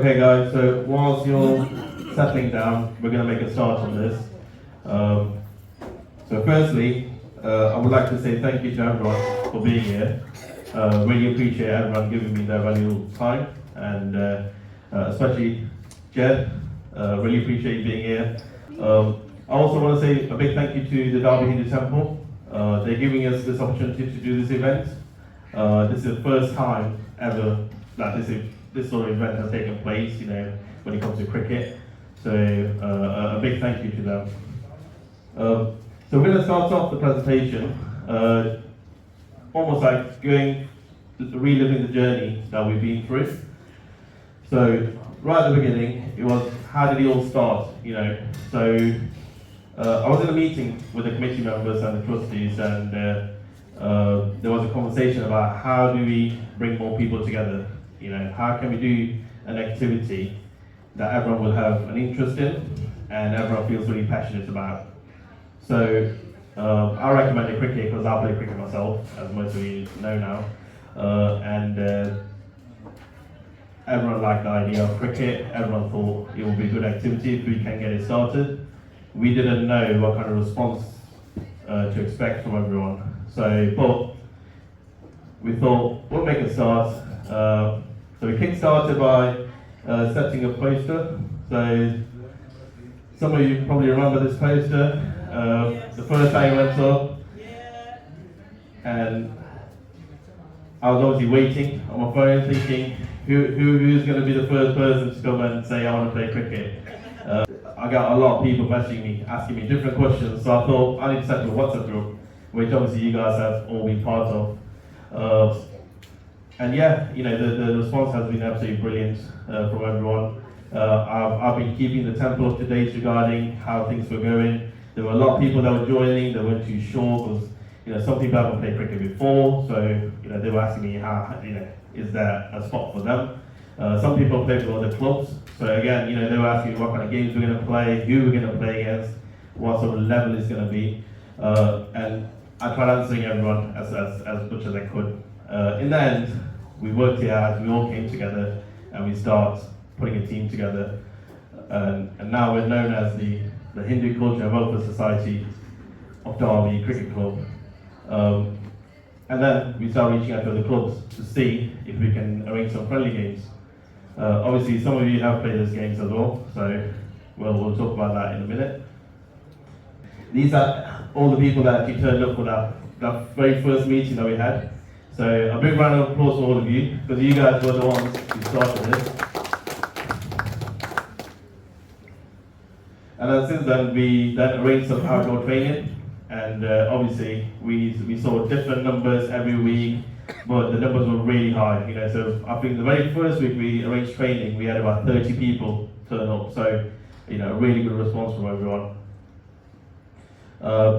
Okay guys, so whilst you're settling down, we're going to make a start on this. So firstly, I would like to say thank you to everyone for being here. Really appreciate everyone giving me their valuable time, and especially Jed, really appreciate you being here. I also want to say a big thank you to the Derby Hindu Temple. They're giving us this opportunity to do this event. This is the first time ever that this sort of event has taken place, you know, when it comes to cricket. So a big thank you to them. So we're going to start off the presentation, almost like reliving the journey that we've been through. So right at the beginning, it was, how did it all start, you know? So I was in a meeting with the committee members and the trustees, and there was a conversation about how do we bring more people together. You know, how can we do an activity that everyone will have an interest in and everyone feels really passionate about? So I recommended cricket because I play cricket myself, as most of you know now, and everyone liked the idea of cricket. Everyone thought it would be a good activity if we can get it started. We didn't know what kind of response to expect from everyone, but we thought we'll make a start. So we kick-started by setting a poster. So some of you probably remember this poster. The first time I went up, and I was obviously waiting on my phone thinking, who's going to be the first person to come and say I want to play cricket? I got a lot of people messaging me, asking me different questions, so I thought I need to set up a WhatsApp group, which obviously you guys have all been part of. And yeah, you know, the response has been absolutely brilliant from everyone. I've been keeping the temple up to date regarding how things were going. There were a lot of people that were joining, they weren't too sure, because you know, some people haven't played cricket before, so you know, they were asking me how, you know, is there a spot for them? Some people play for other clubs, so again, you know, they were asking what kind of games we're going to play, who we're going to play against, what sort of level it's going to be, and I tried answering everyone as much as I could. In the end, we worked it out, we all came together, and we started putting a team together, and now we're known as the Hindu Culture and Welfare Society of Derby Cricket Club. And then we started reaching out to other clubs to see if we can arrange some friendly games. Obviously, some of you have played those games as well, so we'll talk about that in a minute. These are all the people that actually turned up for that very first meeting that we had. So a big round of applause for all of you, because you guys were the ones who started this. And then since then, we then arranged some outdoor training, and obviously we saw different numbers every week, but the numbers were really high. You know, so I think the very first week we arranged training, we had about 30 people turn up. So you know, a really good response from everyone.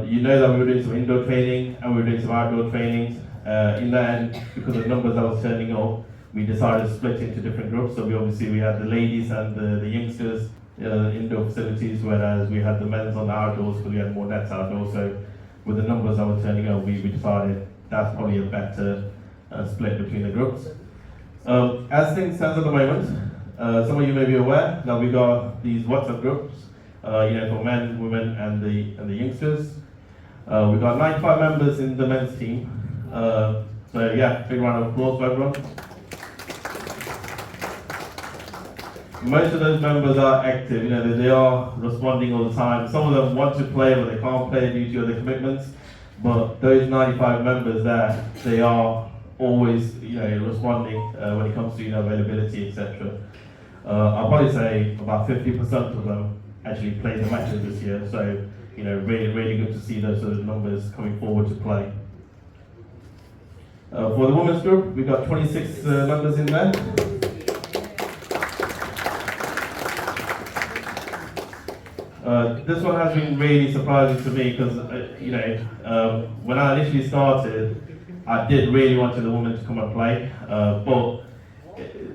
You know that we were doing some indoor training and we were doing some outdoor trainings. In the end, because of the numbers that was turning up, we decided to split into different groups. So we had the ladies and the youngsters indoor facilities, whereas we had the men's on the outdoors because we had more nets outdoors. So with the numbers that were turning up, we decided that's probably a better split between the groups. As things stand at the moment, some of you may be aware that we got these WhatsApp groups, you know, for men, women, and the youngsters. We've got 95 members in the men's team. So yeah, big round of applause for everyone. Most of those members are active, you know, they are responding all the time. Some of them want to play, but they can't play due to other commitments. But those 95 members there, they are always, you know, responding when it comes to, you know, availability, etc. I'll probably say about 50% of them actually played the matches this year. So, you know, really good to see those sort of numbers coming forward to play. For the women's group, we've got 26 members in there. This one has been really surprising to me because, you know, when I initially started, I did really want the women to come and play. But,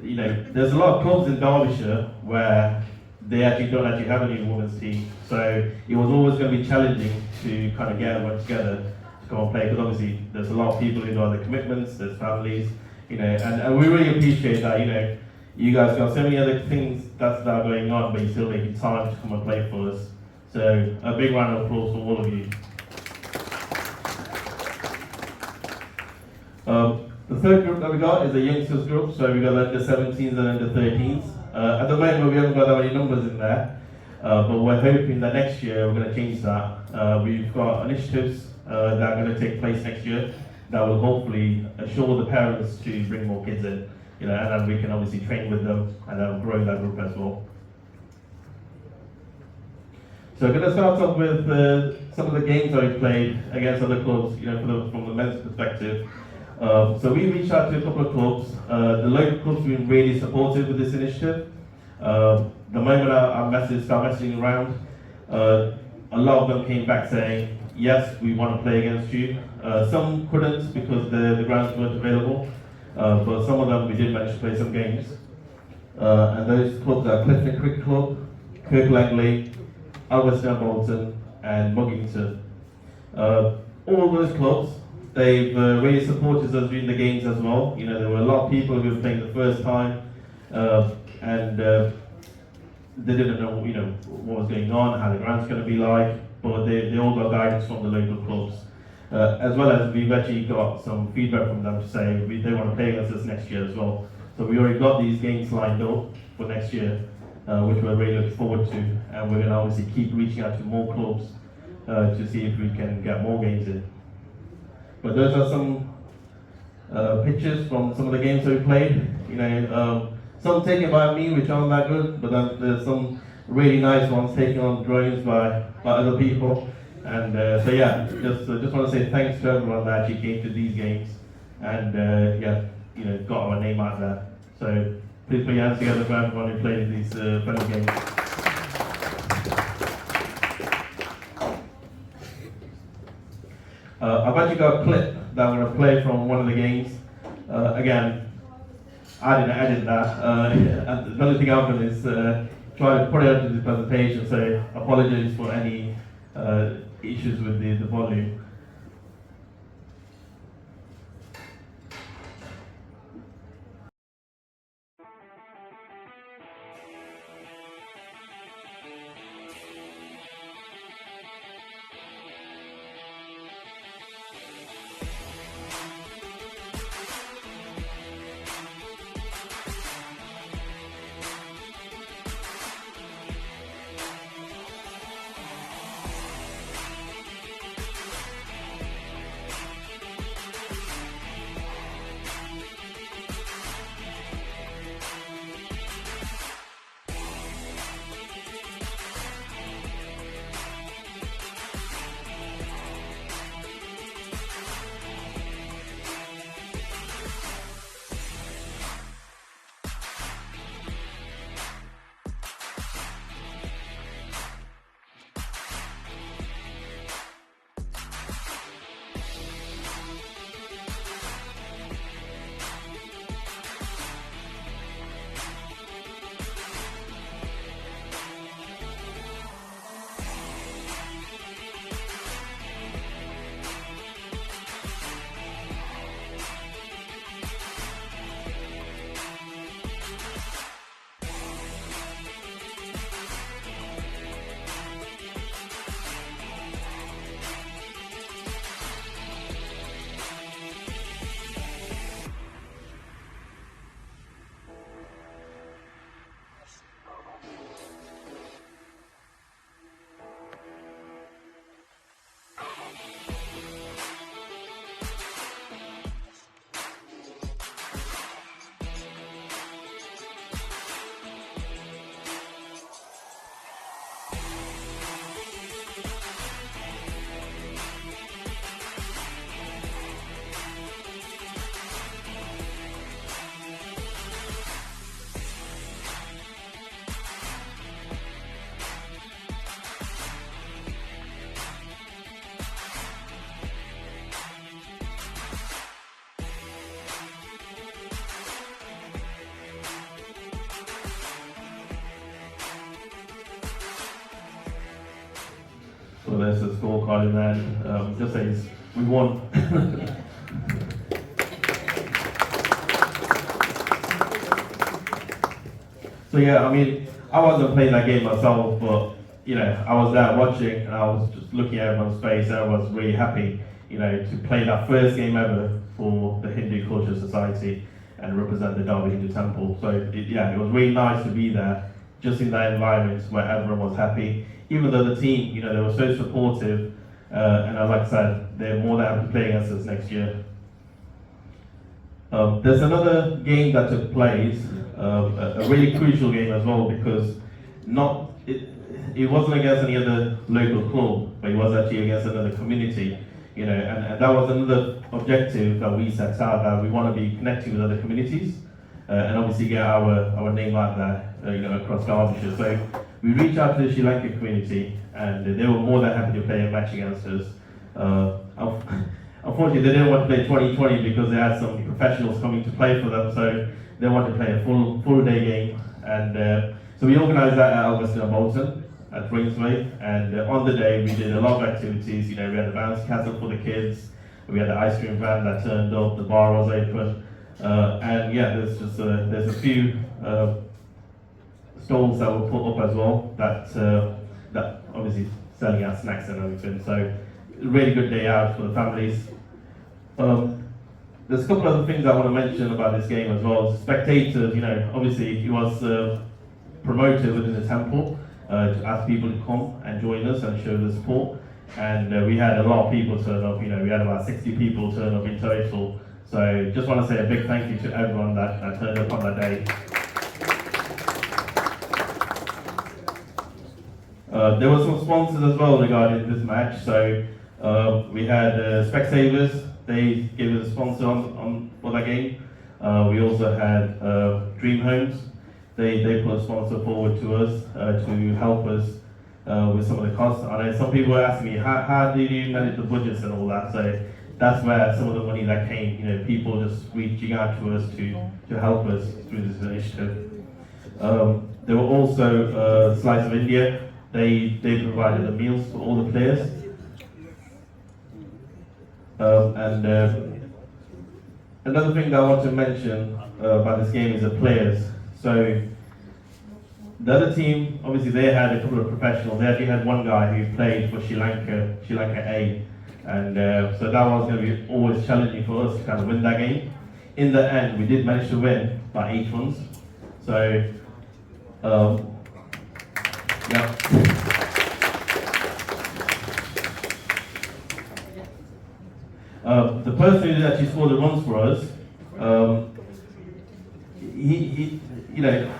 you know, there's a lot of clubs in Derbyshire where they actually don't have any women's team. So it was always going to be challenging to kind of get everyone together to come and play, because obviously there's a lot of people who do other commitments, there's families, you know, and we really appreciate that, you know, you guys got so many other things that are going on, but you're still making time to come and play for us. So a big round of applause for all of you. The third group that we got is the youngsters group, so we got under 17s and under 13s. At the moment we haven't got that many numbers in there, but we're hoping that next year we're going to change that. We've got initiatives that are going to take place next year that will hopefully assure the parents to bring more kids in, you know, and then we can obviously train with them and then grow that group as well. So I'm going to start off with some of the games that we played against other clubs, you know, from the men's perspective. So we reached out to a couple of clubs. The local clubs have been really supportive with this initiative. The moment our message started messaging around, a lot of them came back saying, yes, we want to play against you. Some couldn't because the grounds weren't available, but some of them we did manage to play some games. And those clubs are Clifton Cricket Club, Kirk Langley, Alveston Bolton, and Muggington. All those clubs, they've really supported us during the games as well. You know, there were a lot of people who were playing the first time, and they didn't know, you know, what was going on, how the ground's going to be like, but they all got guidance from the local clubs. As well as we've actually got some feedback from them to say they want to play against us next year as well. So we already got these games lined up for next year, which we're really looking forward to, and we're going to obviously keep reaching out to more clubs to see if we can get more games in. But those are some pictures from some of the games that we played. You know, some taken by me, which aren't that good, but then there's some really nice ones taken on drawings by other people. And so yeah, just want to say thanks to everyone that actually came to these games, and yeah, you know, got our name out there. So please put your hands together for everyone who played in these friendly games. I've actually got a clip that I'm going to play from one of the games. Again, I didn't edit that. The only thing I've done is try to put it into the presentation, so apologies for any issues with the volume. there's a scorecard in there. Just says we won. So yeah, I mean, I wasn't playing that game myself, but you know, I was there watching, and I was just looking at everyone's face, and I was really happy, you know, to play that first game ever for the Hindu Culture Society and represent the Derby Hindu Temple. So yeah, it was really nice to be there, just in that environment where everyone was happy. Even though the team, you know, they were so supportive, and like I said, they're more than happy to play against us next year. There's another game that took place, a really crucial game as well, because it wasn't against any other local club, but it was actually against another community, you know, and that was another objective that we set out, that we want to be connecting with other communities, and obviously get our name out there, you know, across Derbyshire. So we reached out to the Sri Lanka community, and they were more than happy to play a match against us. Unfortunately, they didn't want to play 2020 because they had some professionals coming to play for them, so they wanted to play a full day game. And so we organised that at Elveston and Bolton at Ringsway, and on the day we did a lot of activities. You know, we had the bouncy castle for the kids, we had the ice cream van that turned up, the bar was open, and yeah, there's a few stalls that were put up as well that obviously selling out snacks and everything. So really good day out for the families. There's a couple of other things I want to mention about this game as well. Spectators, you know, obviously it was promoted within the temple to ask people to come and join us and show the support. And we had a lot of people turn up, you know, we had about 60 people turn up in total. So just want to say a big thank you to everyone that turned up on that day. There were some sponsors as well regarding this match. So we had Specsavers, they gave us a sponsor for that game. We also had Dream Homes, they put a sponsor forward to us to help us with some of the costs. I know some people were asking me, how do you manage the budgets and all that? So that's where some of the money that came, you know, people just reaching out to us to help us through this initiative. There were also Slice of India. They provided the meals for all the players. And another thing that I want to mention about this game is the players. So the other team, obviously they had a couple of professionals. They actually had one guy who played for Sri Lanka A, and so that was going to be always challenging for us to kind of win that game. In the end, we did manage to win by 8 runs. So yeah. The person who actually scored the runs for us, he, you know,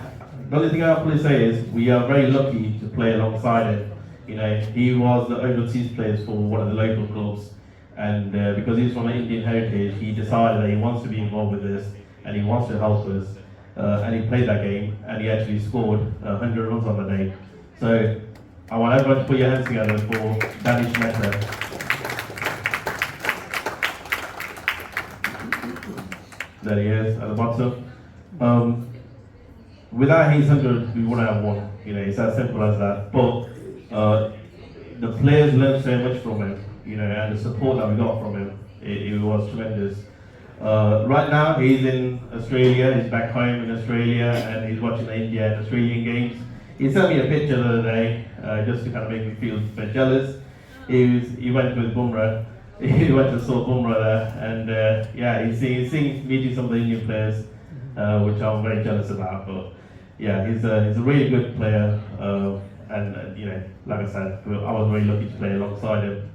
the only thing I'll probably say is we are very lucky to play alongside him. You know, he was the overseas player for one of the local clubs, and because he's from an Indian heritage, he decided that he wants to be involved with this and he wants to help us. And he played that game, and he actually scored 100 runs on the day. So I want everyone to put your hands together for Danish Mehta. There he is at the bottom. Without his 100, we wouldn't have won. You know, it's as simple as that. But the players learned so much from him, you know, and the support that we got from him, it was tremendous. Right now, he's in Australia. He's back home in Australia, and he's watching the India and Australian games. He sent me a picture the other day, just to kind of make me feel a bit jealous. He went with Bumrah. He went to saw Bumrah there, and yeah, he's meeting some of the Indian players, which I'm very jealous about. But yeah, he's a really good player, and you know, like I said, I was very lucky to play alongside him.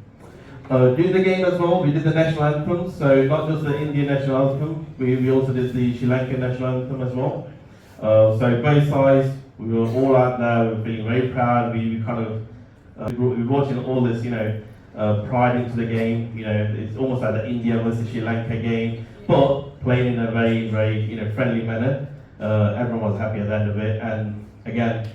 During the game as well, we did the national anthem. So not just the Indian national anthem, we also did the Sri Lankan national anthem as well. So both sides, we were all out there. We were feeling very proud. We kind of we were watching all this, you know, pride into the game. You know, it's almost like the India versus Sri Lanka game, but playing in a very, very, you know, friendly manner. Everyone was happy at the end of it, and again,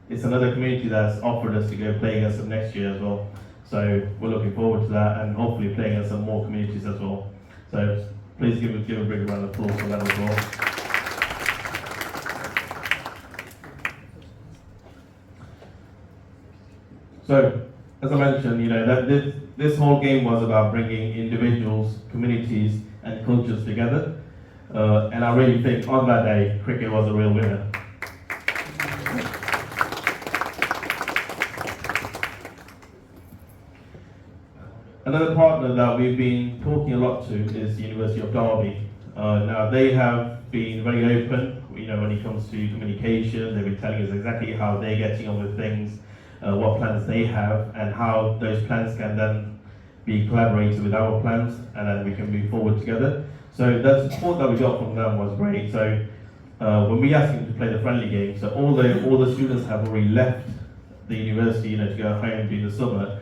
it's another community that's offered us to go play against them next year as well. So we're looking forward to that, and hopefully playing against some more communities as well. So please give a big round of applause for that as well. So as I mentioned, that this whole game was about bringing individuals, communities, and cultures together. And I really think on that day, cricket was a real winner. Another partner that we've been talking a lot to is the University of Derby. Now they have been very open, when it comes to communication. They've been telling us exactly how they're getting on with things, what plans they have, and how those plans can then be collaborated with our plans, and then we can move forward together. So the support that we got from them was great. So when we asked them to play the friendly game, so although all the students have already left the university, to go home during the summer,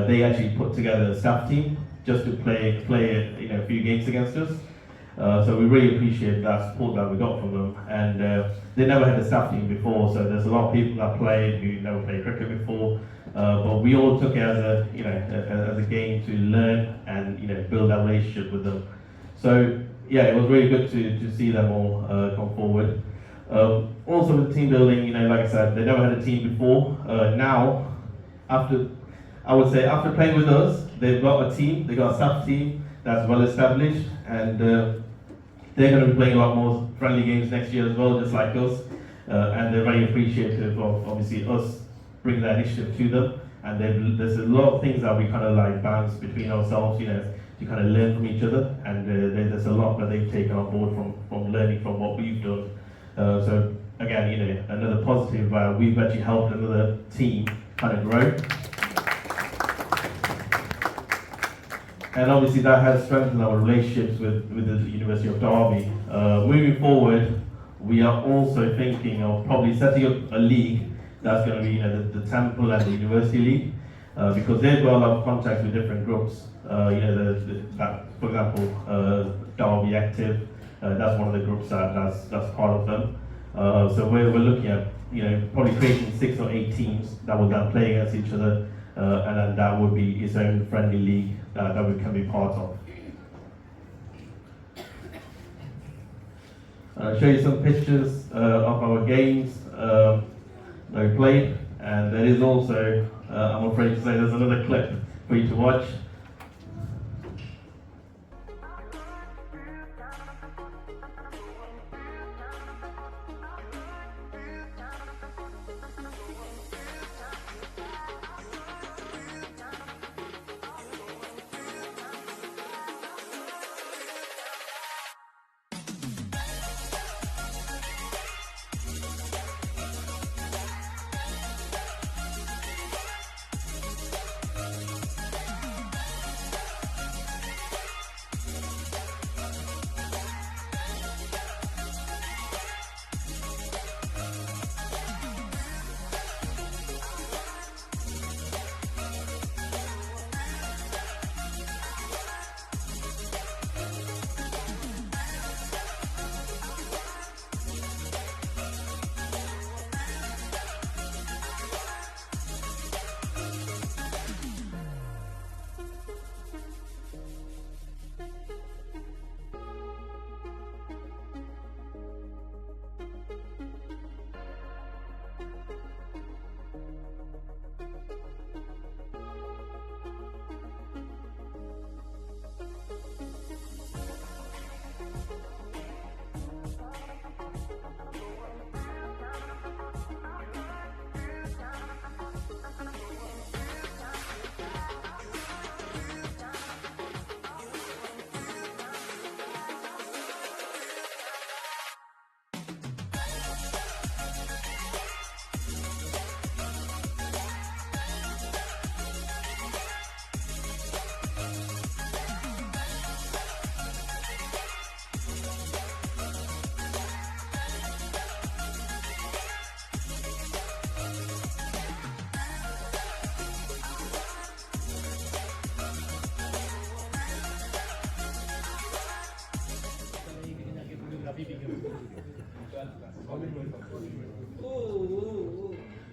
they actually put together a staff team just to play a few games against us. So we really appreciate that support that we got from them. And they never had a staff team before, so there's a lot of people that played who never played cricket before. But we all took it as a game to learn and build that relationship with them. So yeah, it was really good to see them all come forward. Also with team building, like I said, they never had a team before. Now, after playing with us, they've got a team, they've got a staff team that's well established, and they're going to be playing a lot more friendly games next year as well, just like us. And they're very appreciative of obviously us bringing that initiative to them. And there's a lot of things that we kind of like bounce between ourselves, to kind of learn from each other. And there's a lot that they've taken on board from learning from what we've done. So again, another positive, we've actually helped another team kind of grow. And obviously that has strengthened our relationships with the University of Derby. Moving forward, we are also thinking of probably setting up a league that's going to be the Temple and the University League, because they've got a lot of contacts with different groups. For example, Derby Active, that's one of the groups that's part of them. So we're looking at probably creating 6 or 8 teams that will then play against each other, and then that would be its own friendly league that we can be part of. I'll show you some pictures of our games that we played, and there is also, I'm afraid to say, there's another clip for you to watch.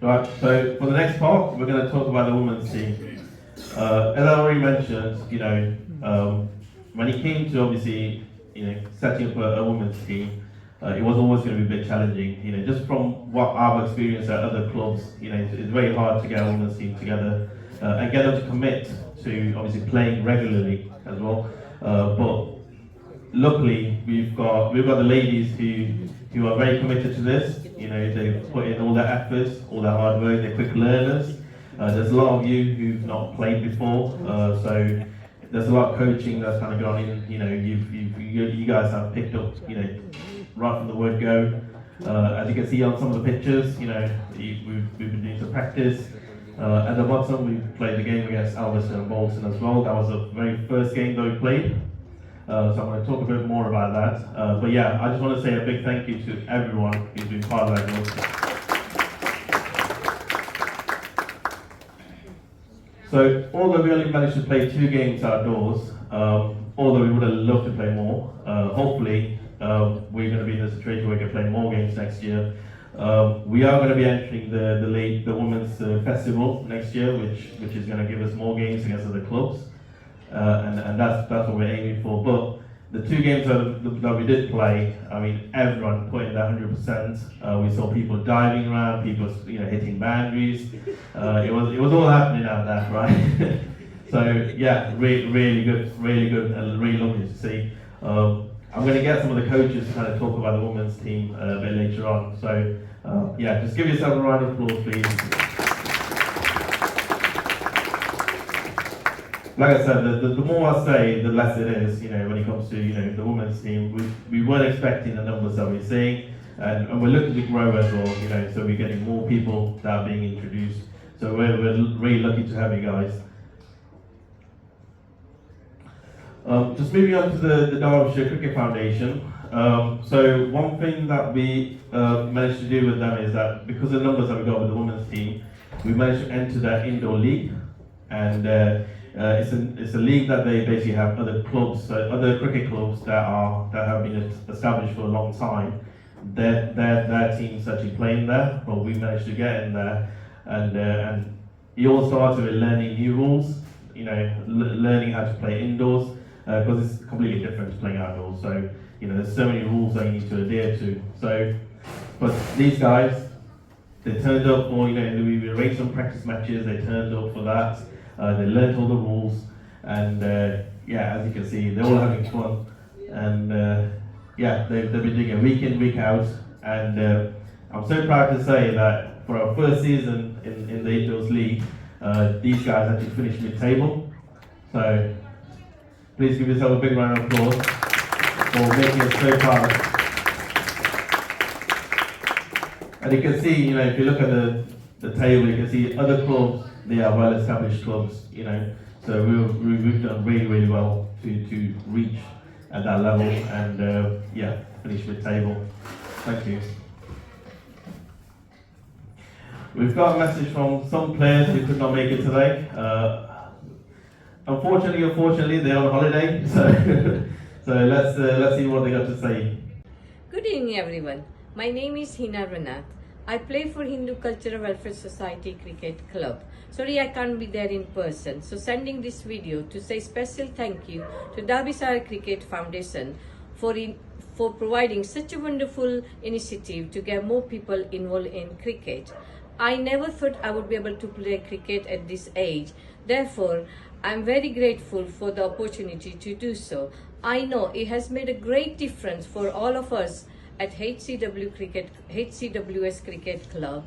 Right, so for the next part, we're going to talk about the women's team. As I already mentioned, when it came to obviously, setting up a women's team, it was always going to be a bit challenging. Just from what I've experienced at other clubs, it's very hard to get a women's team together. and get them to commit to obviously playing regularly as well. But luckily, we've got the ladies who are very committed to this. You know, they put in all their efforts, all their hard work. They're quick learners. There's a lot of you who've not played before, so there's a lot of coaching that's kind of gone in. You know, you guys have picked up, you know, right from the word go. As you can see on some of the pictures, you know, we've been doing some practice. At the bottom, we played the game against Alveston and Bolton as well. That was the very first game that we played. So I'm going to talk a bit more about that. But yeah, I just want to say a big thank you to everyone who's been part of that group. So although we only managed to play 2 games outdoors, although we would have loved to play more, hopefully we're going to be in a situation where we can play more games next year. We are going to be entering the Women's Festival next year, which is going to give us more games against other clubs. And that's what we're aiming for. But the 2 games that we did play, I mean, everyone put in their 100%. We saw people diving around, people hitting boundaries. It was all happening out there, right? So yeah, really good, and really lovely to see. I'm going to get some of the coaches to kind of talk about the women's team a bit later on. So yeah, just give yourself a round of applause, please. Like I said, the more I say, the less it is. You know, when it comes to the women's team, we weren't expecting the numbers that we're seeing, and we're looking to grow as well. You know, so we're getting more people that are being introduced. So we're really lucky to have you guys. Just moving on to the Derbyshire Cricket Foundation. So one thing that we managed to do with them is that because of the numbers that we got with the women's team, we managed to enter their indoor league, and it's a league that they basically have other clubs, other cricket clubs that have been established for a long time. Their teams actually playing there, but we managed to get in there, and it all started with learning new rules. You know, learning how to play indoors, because it's completely different to playing outdoors. So there's so many rules that you need to adhere to. So, but these guys, they turned up for we arranged some practice matches. They turned up for that. They learned all the rules, and yeah, as you can see, they're all having fun, and yeah, they've been doing it week in, week out, and I'm so proud to say that for our first season in the Indoors League, these guys actually finished mid-table. So please give yourself a big round of applause for making us so proud. And you can see, if you look at the table, you can see other clubs. They are well-established clubs, so we've done really well to reach at that level, and yeah, finish mid-table. Thank you. We've got a message from some players who could not make it today. Unfortunately, they're on holiday, so let's see what they got to say. Good evening, everyone. My name is Hina Ranath. I play for Hindu Cultural Welfare Society Cricket Club. Sorry I can't be there in person, so sending this video to say special thank you to Derbyshire Cricket Foundation for providing such a wonderful initiative to get more people involved in cricket. I never thought I would be able to play cricket at this age. Therefore, I'm very grateful for the opportunity to do so. I know it has made a great difference for all of us at HCWS Cricket Club.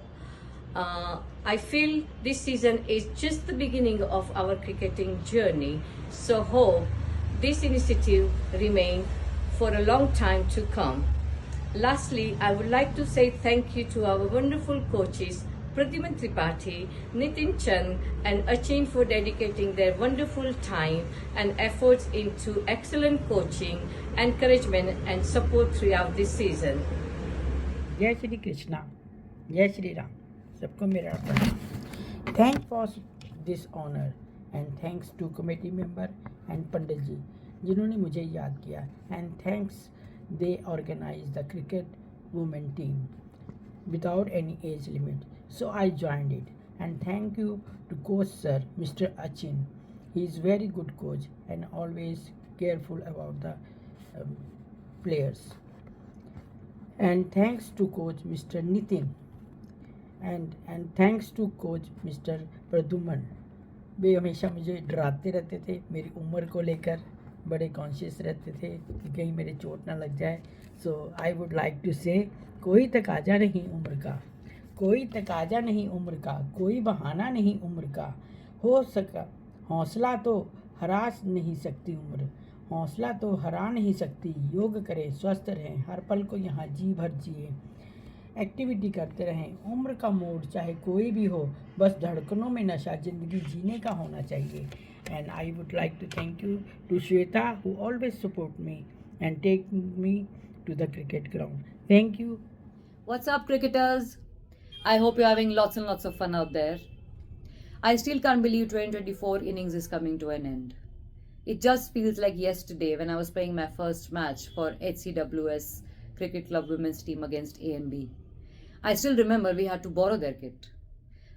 I feel this season is just the beginning of our cricketing journey, so hope this initiative remain for a long time to come. Lastly, I would like to say thank you to our wonderful coaches Pradyuman Tripathi, Nitin Chand and Achin for dedicating their wonderful time and efforts into excellent coaching, encouragement and support throughout this season. Jai Shri Krishna, Jai Shri Ram. सबको मेरा प्रणाम. Thanks for this honor and thanks to committee member and Pandit ji जिन्होंने मुझे याद किया, and thanks they organized the cricket women team without any age limit, so I joined it. And thank you to coach sir Mr. Achin. He is very good coach and always careful about the players. And thanks to coach Mr. Nitin, and thanks to coach Mr. Pradyuman वे हमेशा मुझे डराते रहते थे, मेरी उम्र को लेकर बड़े कॉन्शियस रहते थे कि कहीं मेरे चोट ना लग जाए. सो आई वुड लाइक टू से, कोई तकाजा नहीं उम्र का, कोई तकाजा नहीं उम्र का, कोई बहाना नहीं उम्र का, हो सका हौसला तो हरा नहीं सकती उम्र, हौसला तो हरा नहीं सकती. योग करें, स्वस्थ रहें, हर पल को यहाँ जी भर जिए, एक्टिविटी करते रहें. उम्र का मोड चाहे कोई भी हो, बस धड़कनों में नशा ज़िंदगी जीने का होना चाहिए. And I would like to thank you to Shweta who always support me and take me to the cricket ground. Thank you. What's up, cricketers? I hope you're having lots and lots of fun out there. I still can't believe 2024 innings is coming to an end. It just feels like yesterday when I was playing my first match for HCWS Cricket Club women's team against A&B. I still remember we had to borrow their kit.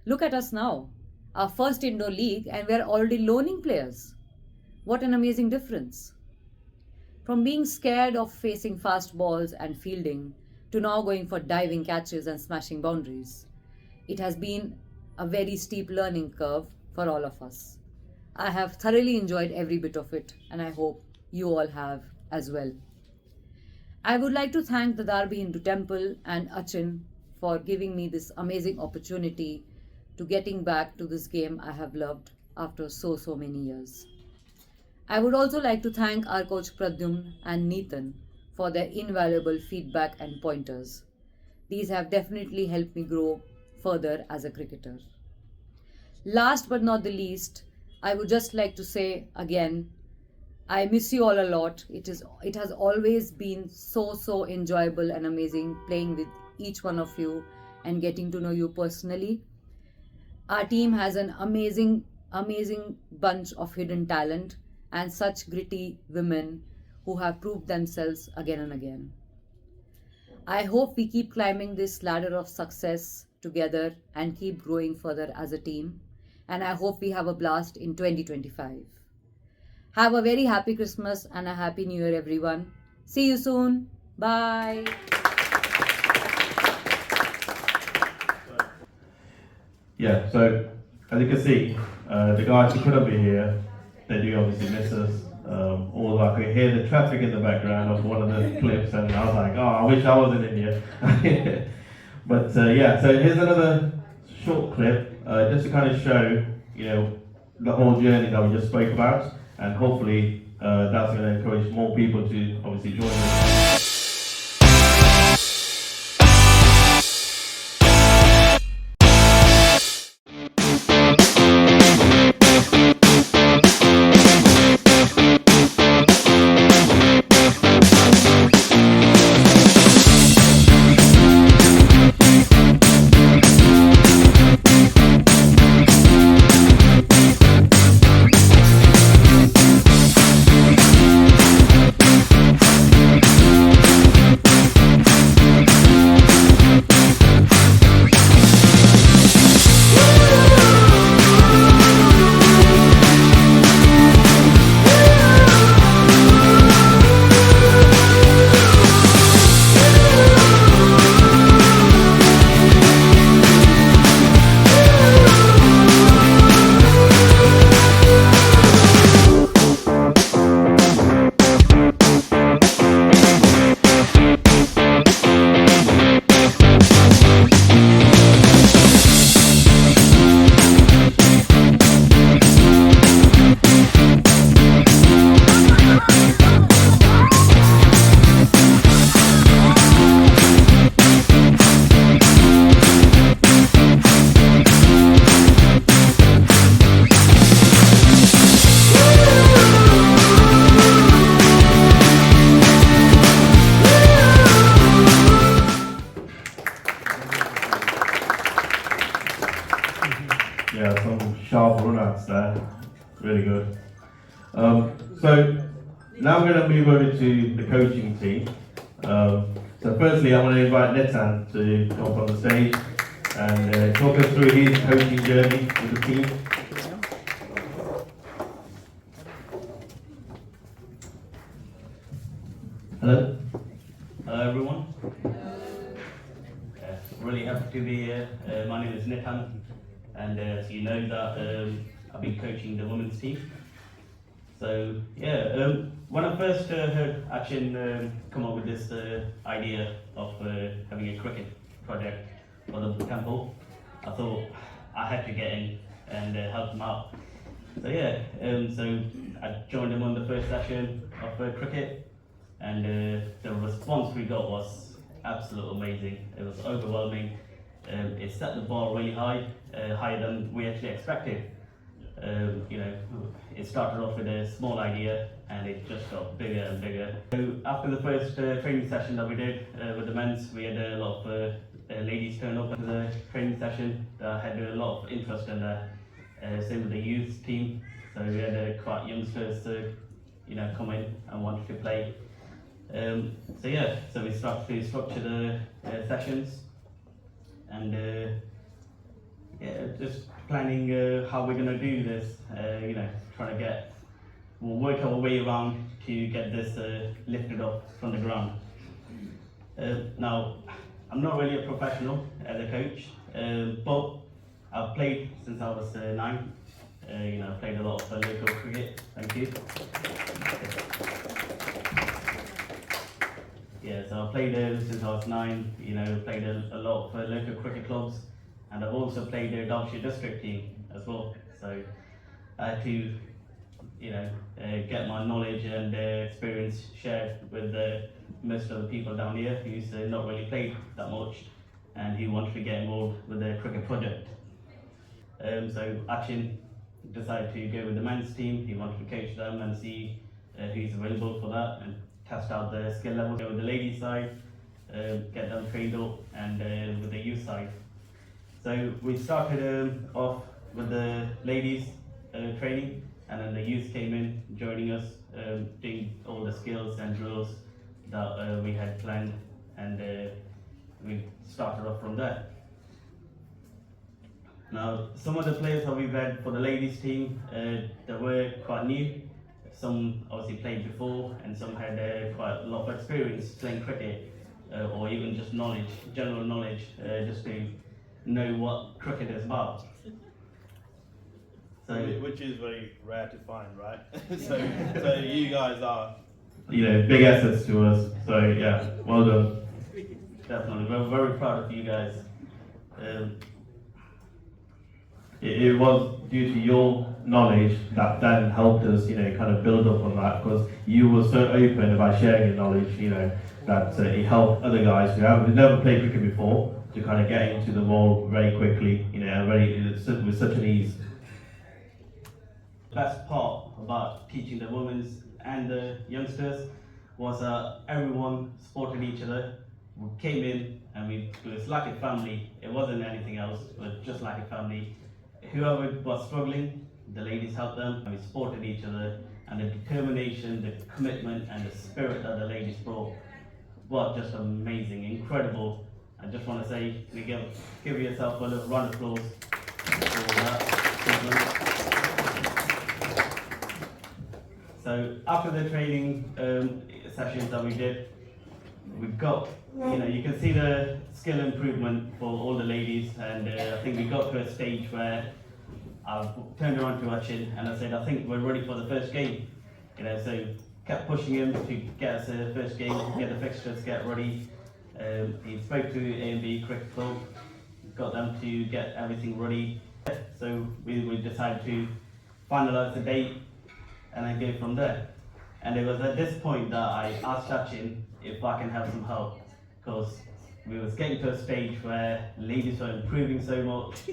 Look at us now, our first indoor league, and we're already loaning players. What an amazing difference. From being scared of facing fast balls and fielding to now going for diving catches and smashing boundaries, it has been a very steep learning curve for all of us. I have thoroughly enjoyed every bit of it, and I hope you all have as well. I would like to thank the Darby Hindu Temple and Achin for giving me this amazing opportunity to getting back to this game I have loved after so many years. I would also like to thank our coach Pradyumn and Neetan for their invaluable feedback and pointers. These have definitely helped me grow further as a cricketer. Last but not the least, I would just like to say again, I miss you all a lot. It has always been so enjoyable and amazing playing with each one of you and getting to know you personally. Our team has an amazing bunch of hidden talent and such gritty women who have proved themselves again and again. I hope we keep climbing this ladder of success together and keep growing further as a team. And I hope we have a blast in 2025. Have a very happy Christmas and a happy New Year, everyone. See you soon. Bye. Yeah, so as you can see, the guys who couldn't be here, they do obviously miss us. All I could hear the traffic in the background of one of the clips, and I was like, oh, I wish I was in India. But yeah, so here's another short clip, just to kind of show, you know, the whole journey that we just spoke about, and hopefully that's going to encourage more people to obviously join us. Yeah, some sharp run-outs there. Really good. So now I'm going to move over to the coaching team. So firstly, I want to invite Netan to come up on the stage and talk us through his coaching journey with the team. Hello. Hello everyone. Really happy to be here. My name is Netan, and so you know that I've been coaching the women's team. So yeah, when I first heard Achin come up with this idea of having a cricket project for the temple, I thought I had to get in and help them out. So yeah, so I joined them on the first session of cricket, and the response we got was absolutely amazing. It was overwhelming. It set the bar really high, higher than we actually expected. You know, it started off with a small idea and it just got bigger and bigger. So after the first training session that we did with the men's, we had a lot of ladies turn up at the training session that had a lot of interest in that. Same with the youth team. So we had quite youngsters you know, come in and wanted to play. So yeah, so we started to structure the sessions, and yeah, just planning how we're going to do this. You know, trying to we'll work our way around to get this lifted up from the ground. Now, I'm not really a professional as a coach, but I've played since I was 9. You know, played a lot of local cricket. Thank you. Yeah, so I played since I was 9. You know, played a lot of local cricket clubs, and I've also played the Derbyshire district team as well. So I had to, you know, get my knowledge and experience shared with most of the people down here who's not really played that much and who wanted to get involved with the cricket project. So Achin decided to go with the men's team. He wanted to coach them and see who's available for that and test out the skill level. Go with the ladies side, get them trained up, and with the youth side. So we started off with the ladies training, and then the youth came in joining us, doing all the skills and drills that we had planned, and we started off from there. Now, some of the players that we've had for the ladies team, they were quite new. Some obviously played before, and some had quite a lot of experience playing cricket, or even just knowledge, general knowledge, just to know what cricket is about. So, which is very rare to find, right? so you guys are, You know, big assets to us. So yeah, well done. definitely, we're very proud of you guys. It was due to your knowledge that then helped us, you know, kind of build up on that, because you were so open about sharing your knowledge, you know, that it helped other guys who have never played cricket before to kind of get into the role very quickly, you know, with such an ease. The best part about teaching the women's and the youngsters was everyone supported each other. We came in and it was like a family. It wasn't anything else, it was just like a family. Whoever was struggling, the ladies helped them, and we supported each other. And the determination, the commitment, and the spirit that the ladies brought was just amazing, incredible. I just want to say, give yourself a little round of applause for that. So after the training sessions that we did, we got, you know, you can see the skill improvement for all the ladies, and I think we got to a stage where I turned around to Achin and I said, I think we're ready for the first game. You know, so kept pushing him to get us the first game, get the fixtures, get ready. He spoke to A&B Cricket Club, got them to get everything ready. So we decided to finalise the date and then go from there. And it was at this point that I asked Achin if I can have some help, because we was getting to a stage where ladies were improving so much.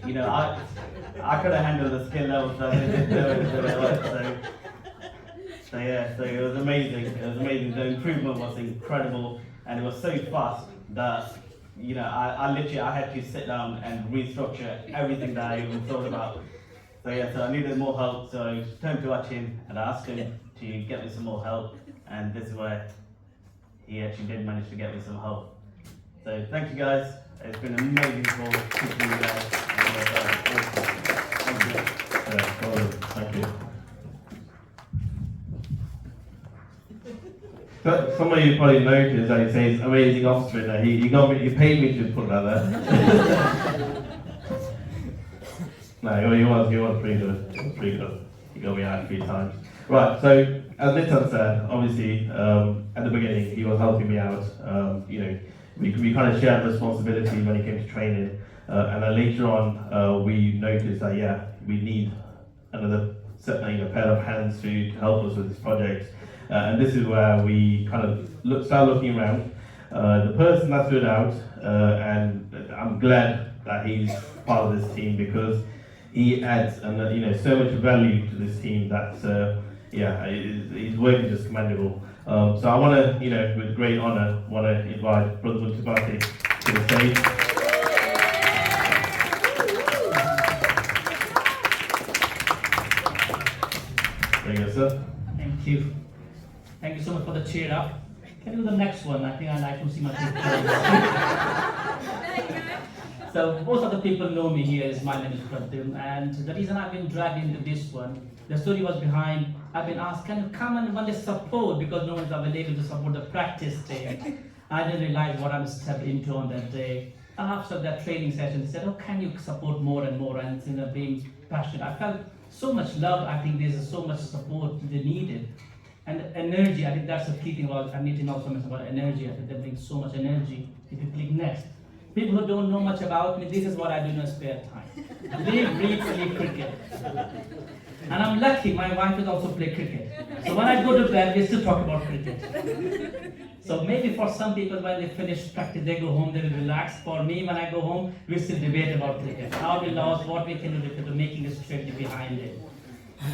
You know, I could have handled the skill levels that they did so yeah, so it was amazing. It was amazing. The improvement was incredible, and it was so fast that, you know, I had to sit down and restructure everything that I even thought about. So yeah, so I needed more help, so I turned to Achin and I asked him to get me some more help, and this is where he actually did manage to get me some help. So thank you guys, it's been amazing for teaching you guys. Thank you. Yeah, well done. Thank you. So, some of you probably noticed that he says amazing off spinner. He paid me to put that there. No, he was pretty good. He was pretty good. He got me out a few times. Right, so as Nitin said, obviously at the beginning he was helping me out. You know, we kind of shared responsibility when it came to training, and then later on we noticed that we need another pair of hands to help us with this project, and this is where we kind of start looking around. The person that stood out, and I'm glad that he's part of this team because he adds so much value to this team that his work is just commendable. So I want to, with great honour, invite Brother Multipati to the stage. There you go, sir. Thank you. Thank you so much for the cheer up. Can you do the next one? I think I'd like to see my picture. So most of the people know me here. My name is Pradyum, and the reason I've been dragged into this one, the story was behind. I've been asked, can you come and one day support because no one's available to support the practice day. I didn't realize what I'm stepped into on that day. After that training session, they said, "Oh, can you support more and more?" And being passionate, I felt so much love. I think there's so much support they needed. And energy, I think that's the key thing about, I need to know so much about energy. I think they bring so much energy. If you click next. People who don't know much about me, this is what I do in my spare time. Live, breathe, sleep cricket. And I'm lucky, my wife is also play cricket. So when I go to bed, we still talk about cricket. So maybe for some people, when they finish practice, they go home, they will relax. For me, when I go home, we still debate about cricket. How we lost, what we can do to making a strategy behind it.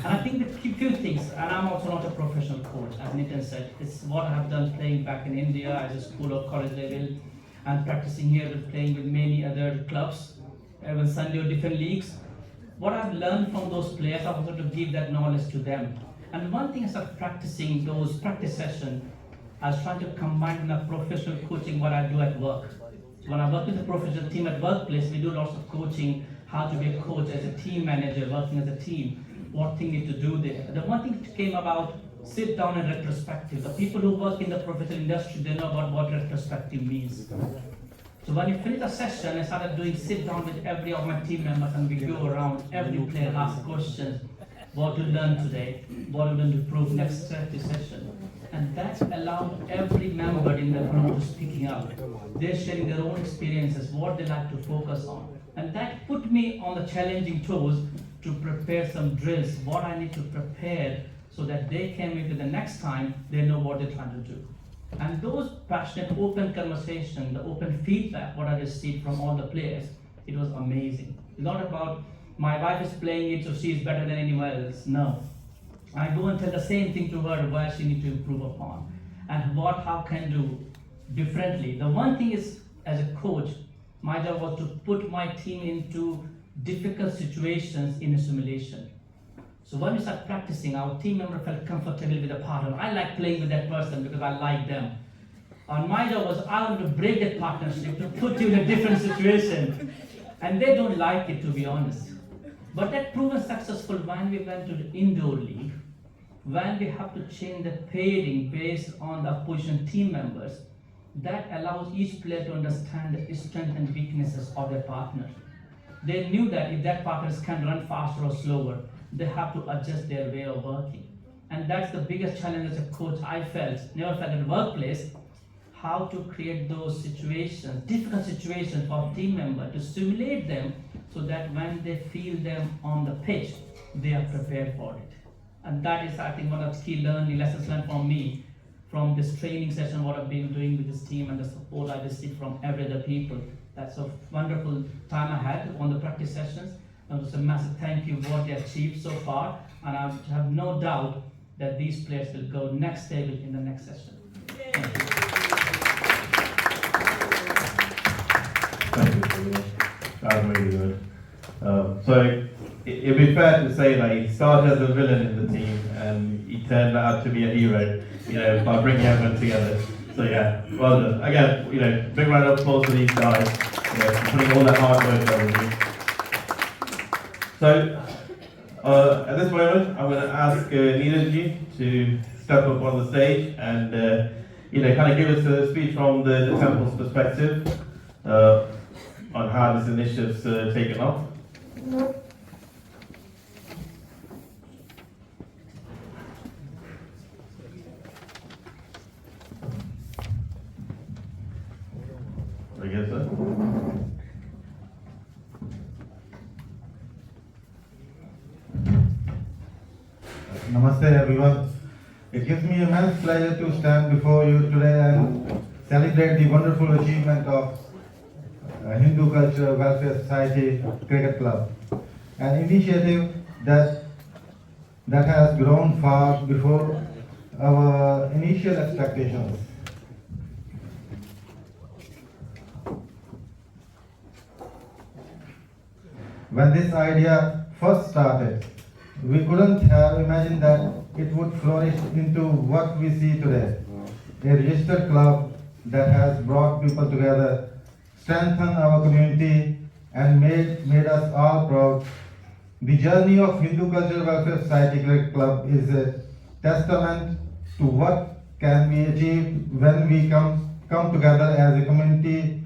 And I think the few things, and I'm also not a professional coach, as Nitin said, it's what I have done playing back in India as a school or college level, and practicing here with playing with many other clubs, even Sunday or different leagues. What I've learned from those players, I wanted to give that knowledge to them. And one thing I started practicing those practice sessions, I was trying to combine with professional coaching what I do at work. So when I work with a professional team at workplace, we do lots of coaching, how to be a coach as a team manager, working as a team, what thing need to do there. The one thing came about sit down and retrospective. The people who work in the professional industry, they know about what retrospective means. So when you finish the session, I started doing sit down with every of my team members and we go around, every player asks questions, what you learned today, what you learned to improve next strategy session. And that allowed every member in the group to speaking up. They're sharing their own experiences, what they like to focus on. And that put me on the challenging toes to prepare some drills, what I need to prepare so that they can maybe the next time they know what they're trying to do. And those passionate, open conversation, the open feedback, what I received from all the players, it was amazing. It's not about my wife is playing it so she is better than anyone else. No. I go and tell the same thing to her where she needs to improve upon and how can do differently. The one thing is, as a coach, my job was to put my team into difficult situations in a simulation. So when we start practicing, our team member felt comfortable with a partner. I like playing with that person because I like them. And my job was I want to break that partnership, to put you in a different situation. And they don't like it, to be honest. But that proven successful when we went to the indoor league, when we have to change the pairing based on the opposition team members, that allows each player to understand the strengths and weaknesses of their partner. They knew that if that partners can run faster or slower, they have to adjust their way of working. And that's the biggest challenge as a coach never felt in the workplace, how to create those situations, difficult situations for team members, to simulate them so that when they feel them on the pitch, they are prepared for it. And that is, I think, one of the key lessons learned from me, from this training session, what I've been doing with this team and the support I received from every other people. That's a wonderful time I had on the practice sessions. And it was a massive thank you for what they achieved so far. And I have no doubt that these players will go next level in the next session. Thank you so much. That was really good. So it'd be fair to say that he started as a villain in the team and he turned out to be a hero, by bringing everyone together. So yeah, well done. Again, big round of applause for these guys, for putting all that hard work over. So at this moment, I'm going to ask Neeraj to step up on the stage and kind of give us a speech from the temple's perspective on how this initiative's taken off. I guess so. Namaste everyone. It gives me immense pleasure to stand before you today and celebrate the wonderful achievement of Hindu Cultural Welfare Society Cricket Club, an initiative that has grown far before our initial expectations. When this idea first started, we couldn't have imagined that it would flourish into what we see today. A registered club that has brought people together, strengthened our community, and made us all proud. The journey of Hindu Cultural Welfare Society Cricket Club is a testament to what can be achieved when we come together as a community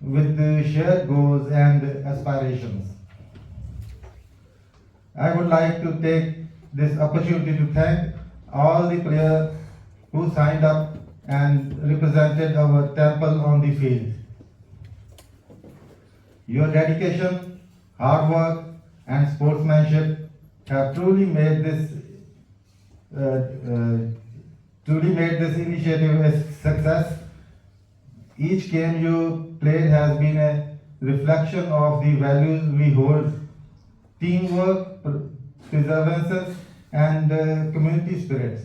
with shared goals and aspirations. I would like to take this opportunity to thank all the players who signed up and represented our temple on the field. Your dedication, hard work, and sportsmanship have truly made this initiative a success. Each game you played has been a reflection of the values we hold: teamwork, perseverance, and community spirit.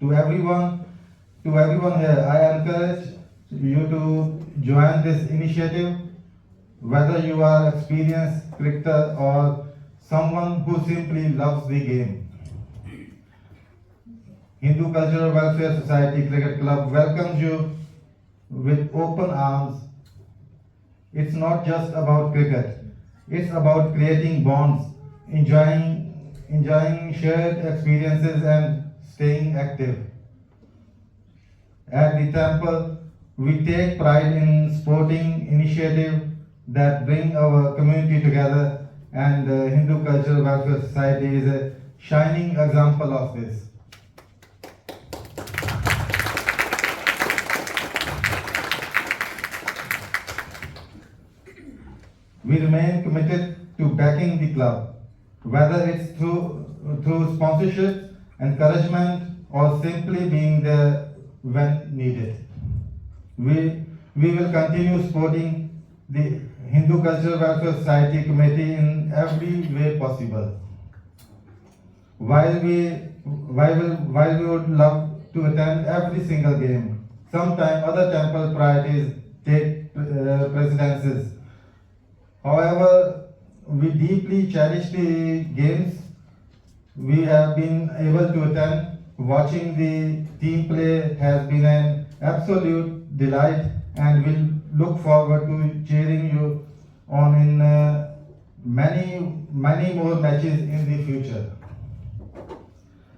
To everyone here, I encourage you to join this initiative, whether you are experienced cricketer or someone who simply loves the game. Hindu Cultural Welfare Society Cricket Club welcomes you with open arms. It's not just about cricket. It's about creating bonds, enjoying shared experiences, and staying active. At the temple, we take pride in sporting initiatives that bring our community together, and the Hindu Cultural Welfare Society is a shining example of this. We remain committed to backing the club, whether it's through sponsorship, encouragement, or simply being there when needed. We will continue supporting the Hindu Cultural Welfare Society Committee in every way possible. While we would love to attend every single game, sometimes other temple priorities take precedences. However, we deeply cherish the games we have been able to attend. Watching the team play has been an absolute delight, and we'll look forward to cheering you on in many more matches in the future.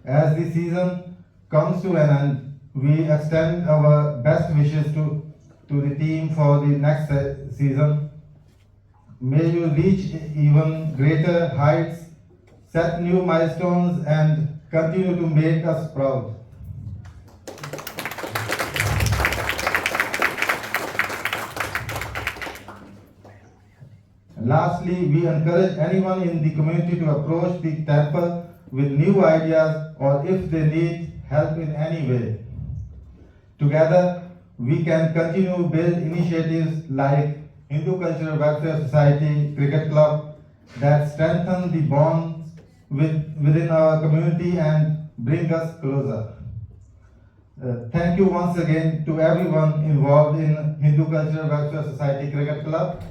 As the season comes to an end, we extend our best wishes to the team for the next season. May you reach even greater heights, set new milestones, and continue to make us proud. Lastly, we encourage anyone in the community to approach the temple with new ideas or if they need help in any way. Together, we can continue to build initiatives like Hindu Cultural Welfare Society Cricket Club that strengthen the bonds within our community and bring us closer. Thank you once again to everyone involved in Hindu Cultural Welfare Society Cricket Club,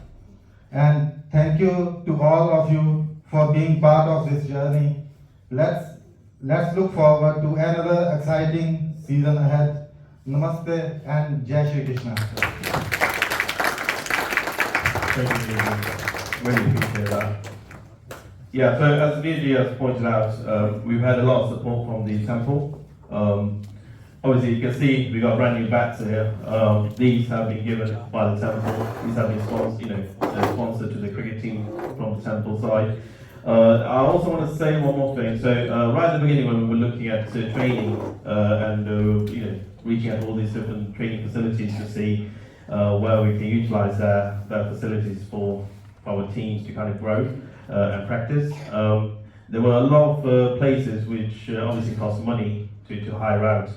and thank you to all of you for being part of this journey. Let's look forward to another exciting season ahead. Namaste and Jai Shri Krishna. Thank you, really appreciate that. Yeah, so as Vijay has pointed out, we've had a lot of support from the temple. Obviously, you can see we got brand new bats here. These have been given by the temple. These have been sponsored to the cricket team from the temple side. I also want to say one more thing. So right at the beginning, when we were looking at training and reaching out all these different training facilities to see, where we can utilise their facilities for our teams to kind of grow and practice. There were a lot of places which obviously cost money to hire out,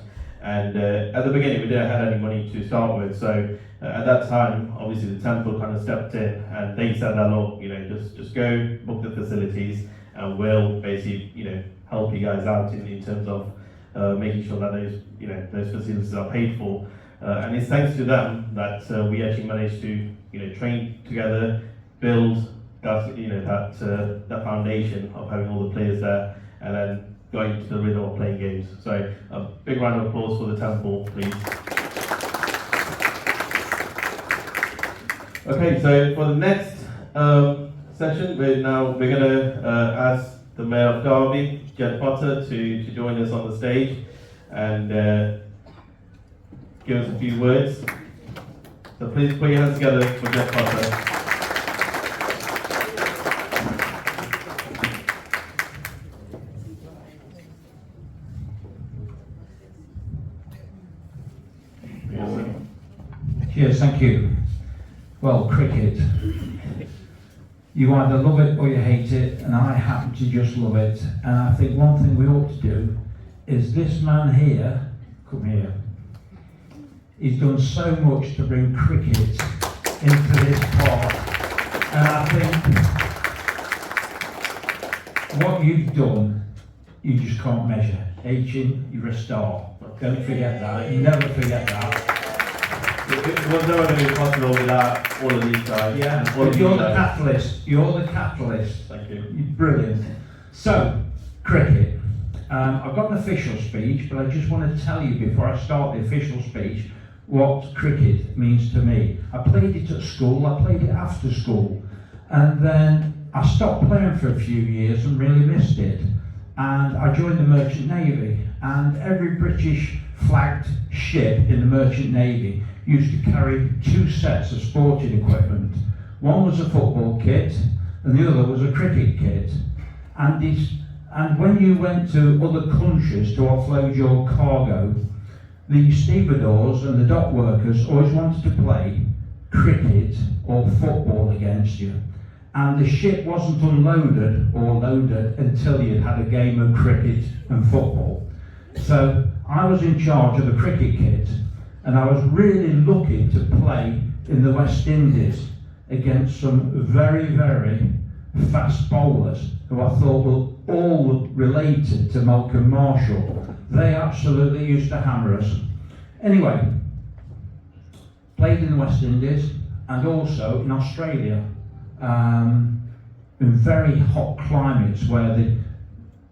and at the beginning we didn't have any money to start with, so at that time obviously the temple kind of stepped in and they said that, look, you know, just go book the facilities and we'll basically, you know, help you guys out in terms of making sure that those, you know, those facilities are paid for, and it's thanks to them that we actually managed to, you know, train together, build that, you know, that foundation of having all the players there, and then going into the rhythm of playing games. So a big round of applause for the temple, please. Okay, so for the next session, we're gonna ask the Mayor of Derby, Jed Potter, to join us on the stage and give us a few words. So please put your hands together for Jed Potter. Cheers, thank you. Well, cricket. You either love it or you hate it, and I happen to just love it. And I think one thing we ought to do is this man here, come here, he's done so much to bring cricket into this park. And I think what you've done, you just can't measure. Aging, you're a star. Don't forget that. Never forget that. It was never going to be possible without all of these guys. Yeah, all of you're you the guys. catalyst. You're the catalyst. Thank you. You're brilliant. So, cricket. I've got an official speech, but I just want to tell you before I start the official speech what cricket means to me. I played it at school, I played it after school, and then I stopped playing for a few years and really missed it. And I joined the Merchant Navy, and every British flagged ship in the Merchant Navy used to carry two sets of sporting equipment. One was a football kit and the other was a cricket kit. And when you went to other countries to offload your cargo, the stevedores and the dock workers always wanted to play cricket or football against you. And the ship wasn't unloaded or loaded until you'd had a game of cricket and football. So I was in charge of the cricket kit, and I was really lucky to play in the West Indies against some very, very fast bowlers who I thought were all related to Malcolm Marshall. They absolutely used to hammer us. Anyway, played in the West Indies and also in Australia, in very hot climates where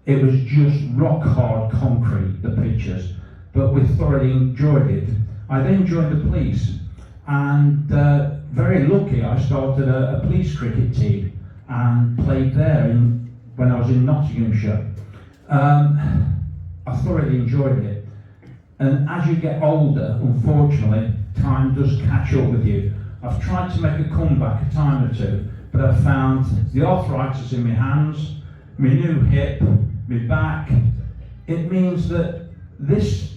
it was just rock hard concrete, the pitches, but we thoroughly enjoyed it. I then joined the police, and very lucky I started a police cricket team and played there when I was in Nottinghamshire. I thoroughly enjoyed it. And as you get older, unfortunately, time does catch up with you. I've tried to make a comeback a time or two, but I've found the arthritis in my hands, my new hip, my back. It means that this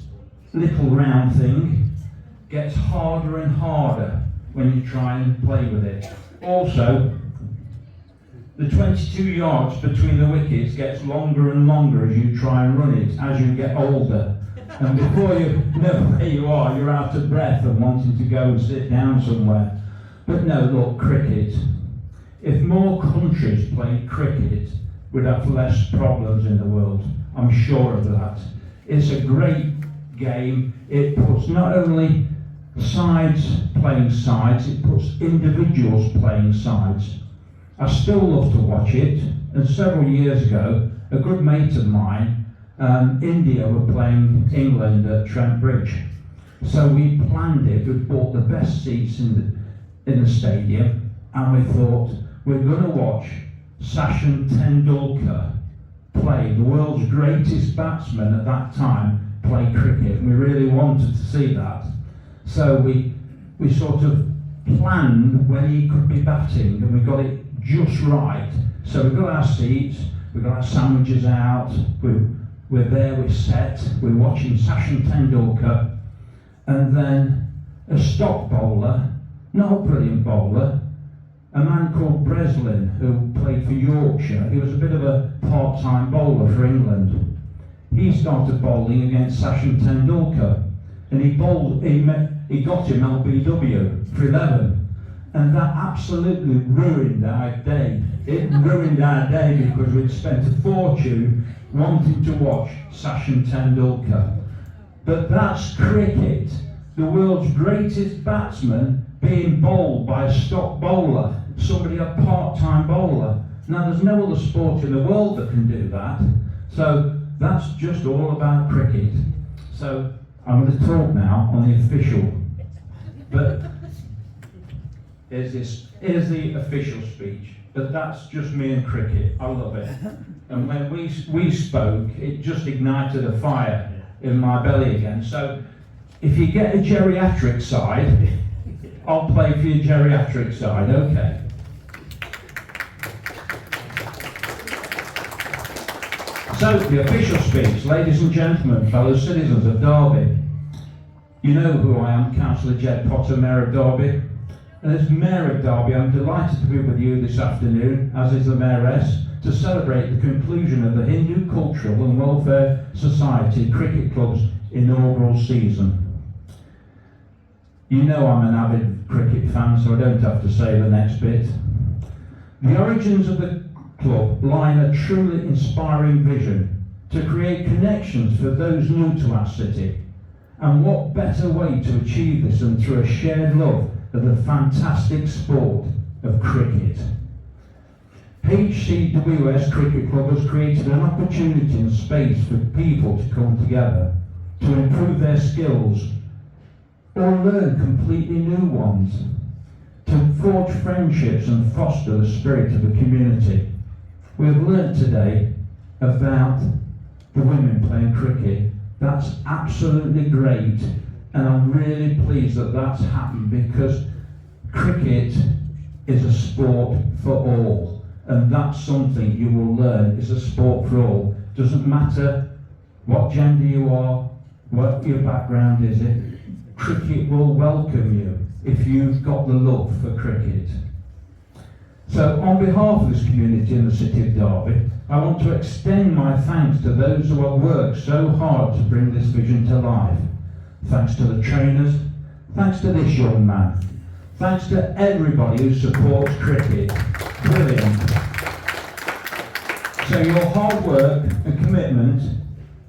little round thing gets harder and harder when you try and play with it. Also, the 22 yards between the wickets gets longer and longer as you try and run it as you get older. And before you know where you are, you're out of breath and wanting to go and sit down somewhere. But no, look, cricket. If more countries played cricket, we'd have less problems in the world. I'm sure of that. It's a great game. It puts not only sides playing sides, it puts individuals playing sides. I still love to watch it, and several years ago, a good mate of mine, India were playing England at Trent Bridge. So we planned it, we bought the best seats in the stadium, and we thought, we're going to watch Sachin Tendulkar play, the world's greatest batsman at that time, play cricket, and we really wanted to see that. So we sort of planned when he could be batting, and we got it just right. So we got our seats, we got our sandwiches out, we're there, we're set, we're watching Sachin Tendulkar, and then a stock bowler, not a brilliant bowler, a man called Breslin who played for Yorkshire. He was a bit of a part-time bowler for England. He started bowling against Sachin Tendulkar, and he got him LBW for 11. And that absolutely ruined our day. It ruined our day because we'd spent a fortune wanting to watch Sachin Tendulkar. But that's cricket, the world's greatest batsman being bowled by a stock bowler, somebody a part-time bowler. Now there's no other sport in the world that can do that. So that's just all about cricket. So I'm going to talk now on the official. But here's the official speech. But that's just me and cricket. I love it. And when we spoke, it just ignited a fire in my belly again. So if you get a geriatric side, I'll play for your geriatric side, okay? So, the official speech, ladies and gentlemen, fellow citizens of Derby. You know who I am, Councillor Jed Potter, Mayor of Derby. And as Mayor of Derby, I'm delighted to be with you this afternoon, as is the Mayoress, to celebrate the conclusion of the Hindu Cultural and Welfare Society Cricket Club's inaugural season. You know I'm an avid cricket fan, so I don't have to say the next bit. The origins of the club lie in a truly inspiring vision to create connections for those new to our city. And what better way to achieve this than through a shared love of the fantastic sport of cricket. HCWS Cricket Club has created an opportunity and space for people to come together, to improve their skills, or learn completely new ones, to forge friendships and foster the spirit of a community. We have learnt today about the women playing cricket. That's absolutely great, and I'm really pleased that that's happened, because cricket is a sport for all, and that's something you will learn is a sport for all. Doesn't matter what gender you are, what your background is, cricket will welcome you if you've got the love for cricket. So on behalf of this community in the city of Derby, I want to extend my thanks to those who have worked so hard to bring this vision to life. Thanks to the trainers, thanks to this young man, thanks to everybody who supports cricket. Brilliant. So your hard work and commitment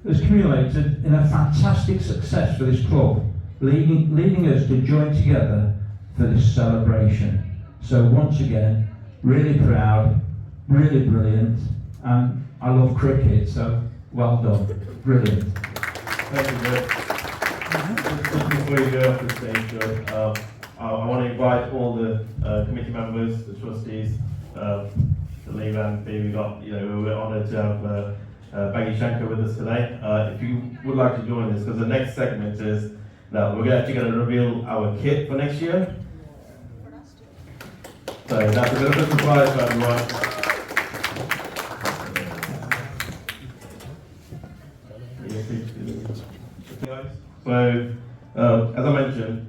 has accumulated in a fantastic success for this club, leading us to join together for this celebration. So once again, really proud, really brilliant, and I love cricket, so well done. Brilliant. Thank you, Joe. Just before you go off the stage, Joe, I want to invite all the committee members, the trustees, the leave and Pear. We're honoured to have Baggy Shankar with us today. If you would like to join us, because the next segment is that we're actually going to reveal our kit for next year. So that's a bit of a surprise for everyone. So, as I mentioned,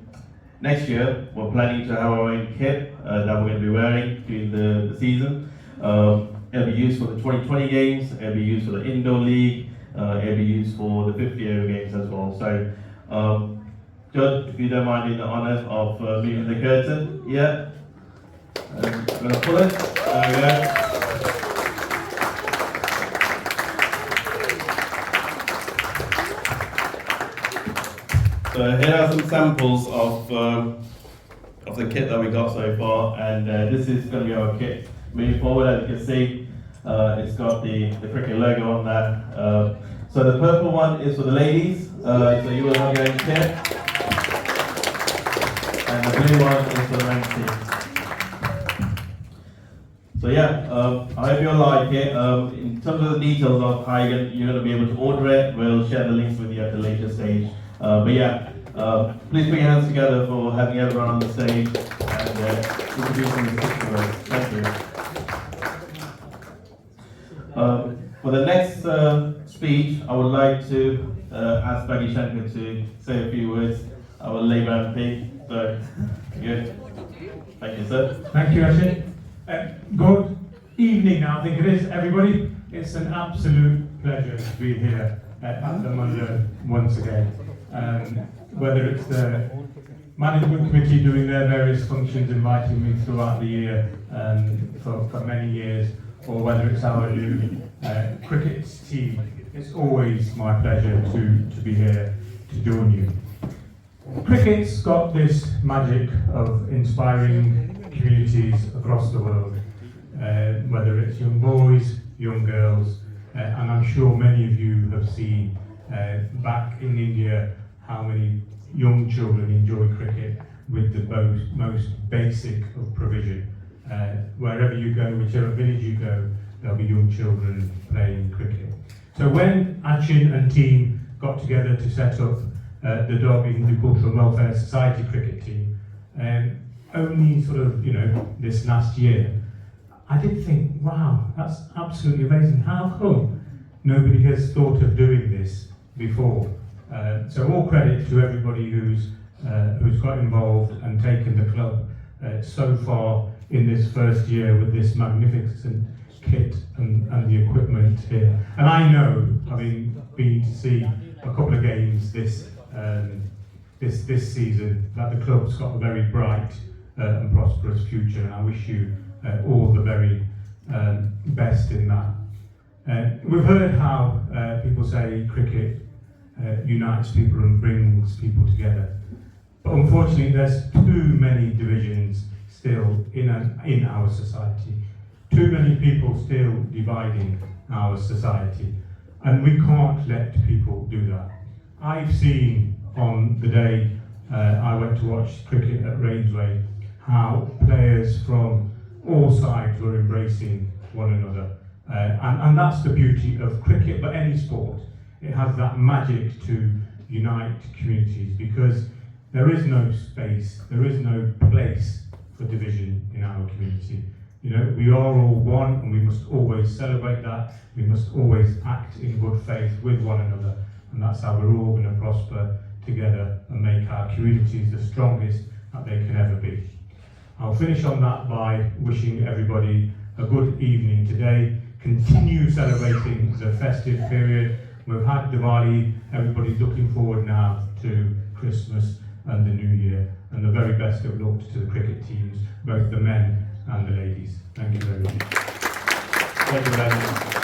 next year we're planning to have our own kit that we're going to be wearing during the season. It'll be used for the 2020 games, it'll be used for the indoor league, it'll be used for the 50-over games as well. So, Judge, if you don't mind doing the honour of moving the curtain. Yeah. I'm going to pull it. There we go. So here are some samples of the kit that we got so far, and this is going to be our kit moving forward. As you can see, it's got the cricket logo on that. So the purple one is for the ladies, so you will have your own kit, and the blue one is for the men's team. So yeah, I hope you'll like it. In terms of the details of how you're going to be able to order it, we'll share the links with you at a later stage. But yeah, please put your hands together for having everyone on the stage and introducing the system. Thank you. For the next speech, I would like to ask Baggy Shankar to say a few words. Our Labour MP. So, good. Thank you, sir. Thank you, Ashin. Good evening now, I think it is, everybody. It's an absolute pleasure to be here at the Monday once again. Whether it's the management committee doing their various functions, inviting me throughout the year for many years, or whether it's our new cricket team, it's always my pleasure to be here to join you. Cricket's got this magic of inspiring communities across the world, whether it's young boys, young girls, and I'm sure many of you have seen back in India how many young children enjoy cricket with the most basic of provision. Wherever you go, whichever village you go, there'll be young children playing cricket. So when Achin and team got together to set up the Derby Hindu Cultural Welfare Society cricket team, only sort of, this last year, I did think, wow, that's absolutely amazing. How come nobody has thought of doing this before? So all credit to everybody who's got involved and taken the club so far in this first year with this magnificent kit and the equipment here. And I know, having been to see a couple of games this season, that the club's got a very bright and prosperous future, and I wish you all the very best in that. We've heard how people say cricket unites people and brings people together, but unfortunately there's too many divisions still in our society, too many people still dividing our society, and we can't let people do that. I've seen on the day I went to watch cricket at Rainsway how players from all sides were embracing one another, and that's the beauty of cricket, but any sport. It has that magic to unite communities, because there is no space, there is no place for division in our community. We are all one, and we must always celebrate that. We must always act in good faith with one another, and that's how we're all going to prosper together and make our communities the strongest that they can ever be. I'll finish on that by wishing everybody a good evening today. Continue celebrating the festive period. We've had Diwali, everybody's looking forward now to Christmas and the New Year, and the very best of luck to the cricket teams, both the men and the ladies. Thank you very much. Thank you very much.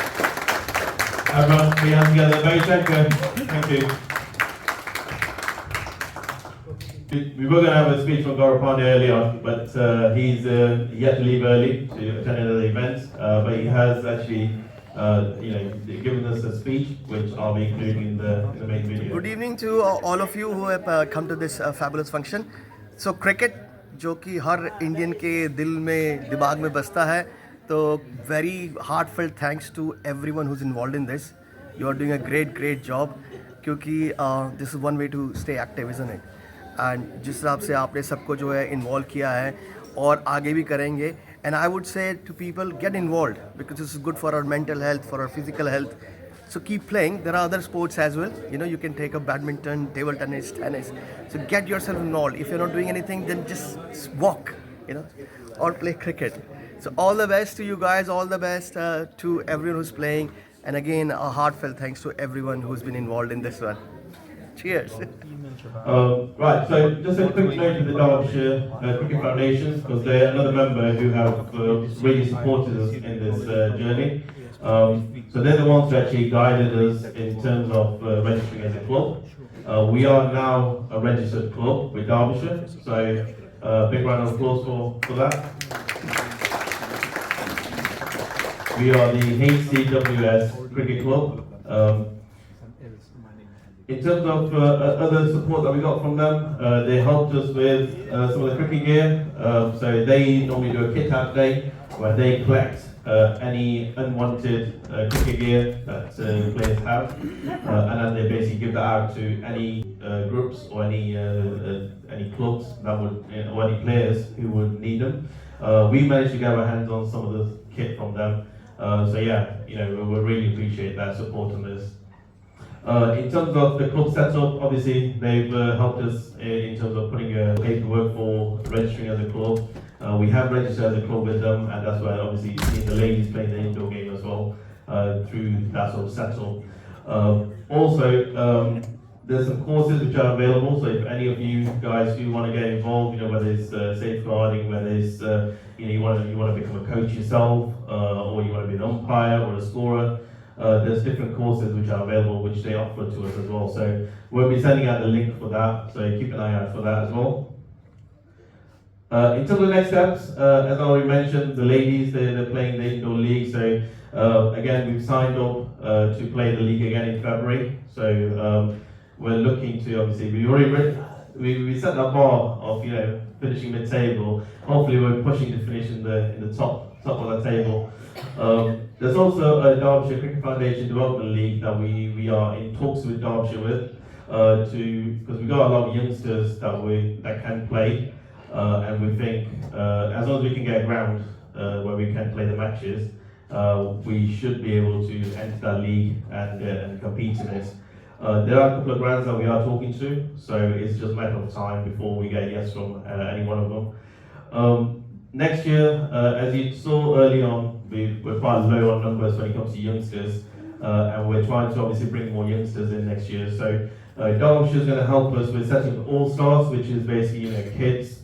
Everyone, put your hands together. Very thank you. We were going to have a speech from Gaurav Pandey early on, but he's yet to leave early to attend another event. But he has actually, given us a speech, which I'll be including in the main video. Good evening to all of you who have come to this fabulous function. So cricket, जो कि हर Indian के दिल में दिमाग में बसता है, तो very heartfelt thanks to everyone who's involved in this. You are doing a great job, क्योंकि this is one way to stay active, isn't it? And जिस हिसाब से आपने सबको जो है इन्वॉल्व किया है और आगे भी करेंगे, and I would say to people, get involved, because this is good for our mental health, for our physical health. So keep playing. There are other sports as well. You can take up badminton, table tennis. So get yourself involved. If you're not doing anything, then just walk, or play cricket. So all the best to you guys. All the best to everyone who's playing. And again, a heartfelt thanks to everyone who's been involved in this one. Cheers. Right, so just a quick note to the Derbyshire Cricket Foundation, because they're another member who have really supported us in this journey. So they're the ones who actually guided us in terms of registering as a club. We are now a registered club with Derbyshire, so big round of applause for that. We are the HCWS Cricket Club. In terms of other support that we got from them, they helped us with some of the cricket gear. So they normally do a kit out day where they collect any unwanted cricket gear that players have, and then they basically give that out to any groups or any clubs that would, or any players who would need them. We managed to get our hands on some of the kit from them. So yeah, we really appreciate that support on this. In terms of the club setup, obviously they've helped us in terms of putting paperwork for registering as a club. We have registered as a club with them, and that's why obviously you've seen the ladies playing the indoor game as well through that sort of setup. Also, there's some courses which are available, so if any of you guys do want to get involved, you know, whether it's safeguarding, whether it's you know, you want to become a coach yourself, or you want to be an umpire or a scorer, there's different courses which are available which they offer to us as well. So we'll be sending out the link for that, so keep an eye out for that as well. In terms of the next steps, as I already mentioned, the ladies, they're playing the indoor league, so again, we've signed up to play the league again in February. So we're looking to, obviously, we set that bar of, you know, finishing mid-table. Hopefully we're pushing to finish in the top of the table. There's also a Derbyshire Cricket Foundation Development League that we are in talks with Derbyshire with, because we've got a lot of youngsters that can play, and we think as long as we can get a ground where we can play the matches, we should be able to enter that league and compete in it. There are a couple of grounds that we are talking to, so it's just a matter of time before we get a yes from any one of them. Next year, as you saw early on, we're quite low on numbers when it comes to youngsters, and we're trying to obviously bring more youngsters in next year. So Derbyshire is going to help us with setting up All Stars, which is basically, you know, kids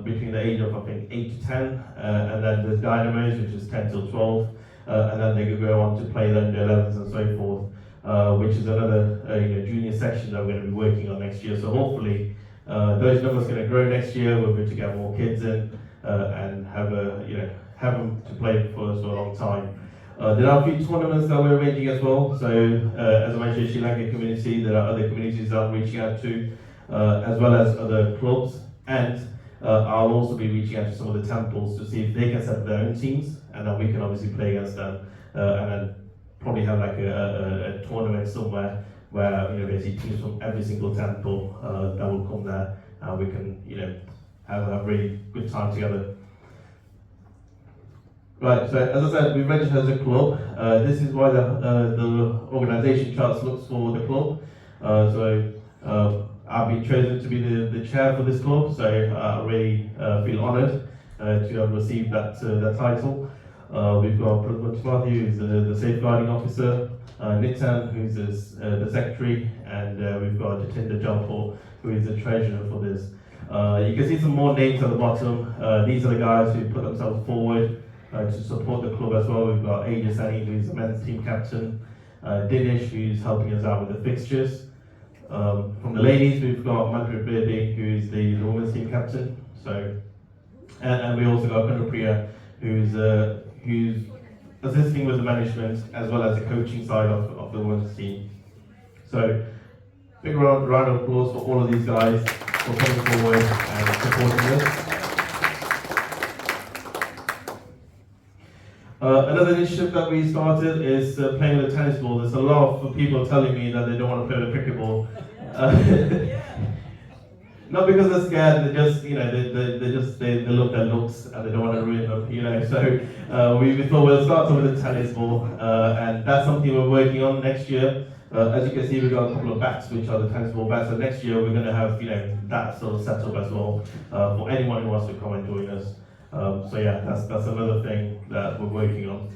between the age of, I think, 8 to 10, and then there's Dynamos, which is 10 till 12, and then they could go on to play the under 11s and so forth, which is another you know, junior section that we're going to be working on next year. So hopefully those numbers are going to grow next year. We're going to get more kids in and have them to play for us for a long time. There are a few tournaments that we're arranging as well. So as I mentioned, Sri Lankan community, there are other communities that I'm reaching out to, as well as other clubs, and I'll also be reaching out to some of the temples to see if they can set up their own teams, and then we can obviously play against them, and then probably have like a tournament somewhere where, you know, basically teams from every single temple that will come there, and we can, you know, have a really good time together. Right, so as I said, we registered as a club. This is why the organisation charts looks for the club. I've been chosen to be the chair for this club, so I really feel honoured to have received that title. We've got Prasad Sewa, who's the safeguarding officer, Nitan, who's the secretary, and we've got Jatinder Jampur, who is the treasurer for this. You can see some more names at the bottom. These are the guys who put themselves forward to support the club as well. We've got Ajay Sani, who's the men's team captain, Dinesh, who's helping us out with the fixtures. From the ladies, we've got Manpreet Bedi, who is the women's team captain. So, and we also got Pear, who's assisting with the management as well as the coaching side of the women's team. So, big round of applause for all of these guys for coming forward and supporting us. Another initiative that we started is playing with a tennis ball. There's a lot of people telling me that they don't want to play with a cricket ball. Not because they're scared, they just, you know, they look their looks and they don't want to ruin them, you know. So we thought we'll start with a tennis ball, and that's something we're working on next year. As you can see, we've got a couple of bats, which are the tennis ball bats. So next year we're going to have, you know, that sort of setup as well for anyone who wants to come and join us. So yeah, that's another thing that we're working on.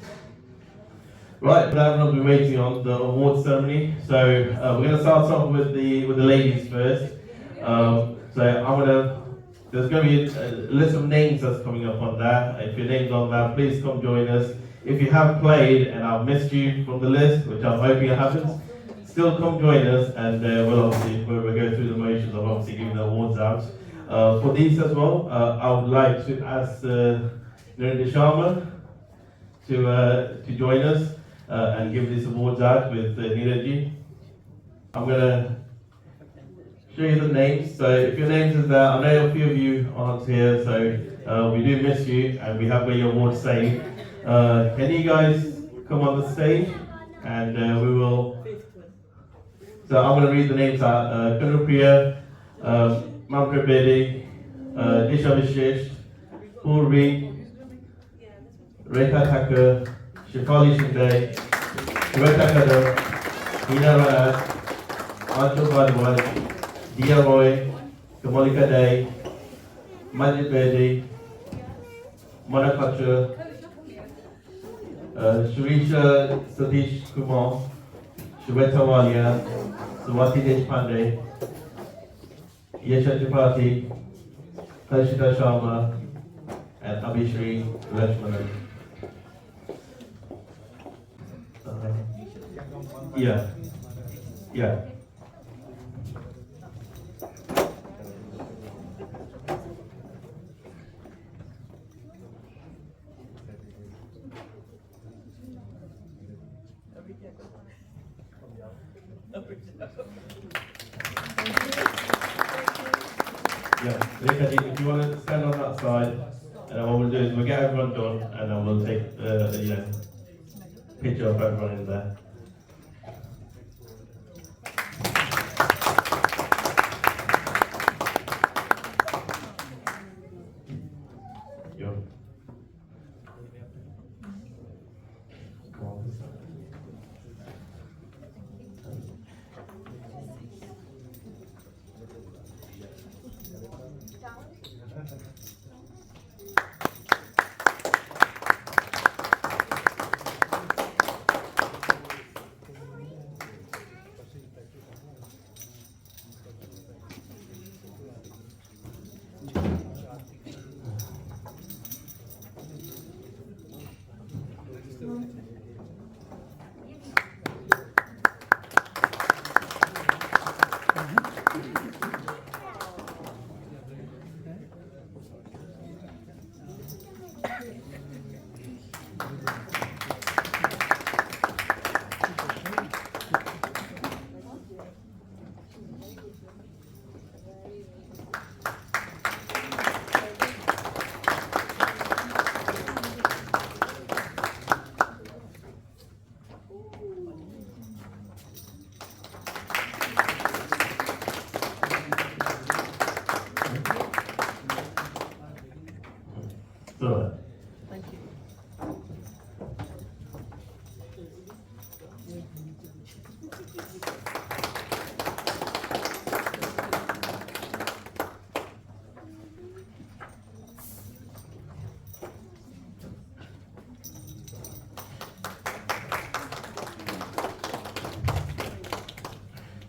Right, now we'll be waiting on the awards ceremony. So we're going to start off with the ladies first. There's going to be a list of names that's coming up on there. If your name's on there, please come join us. If you have played and I've missed you from the list, which I'm hoping it happens, still come join us, and we'll go through the motions of obviously giving the awards out. For these as well, I would like to ask Narendra Sharma to join us and give these awards out with Neeraj. I'm going to show you the names. So if your names is there, I know a few of you aren't here, so we do miss you, and we have got your awards saved. Can you guys come on the stage, and we will. So I'm going to read the names out. Pear, Manpreet Bedi, Disha Vishesh, Purvi, Rekha Thakur, Shefali Shinde, Shweta Kadam, Hina Ranat, Anshul Bhardwaj, Dia Roy, Kamalika Day, Majid Bedi, Mona Kachur, Shrisha Satish Kumar, Shweta Walia, Swati Deshpande, Yesha Tripathi, Harshita Sharma, and Abhishri Lakshmanan. Yeah. Yeah. Yeah, Rekha, if you want to stand on that side, and then what we'll do is we'll get everyone done, and then we'll take the picture of everyone in there. Yo. Come on. So,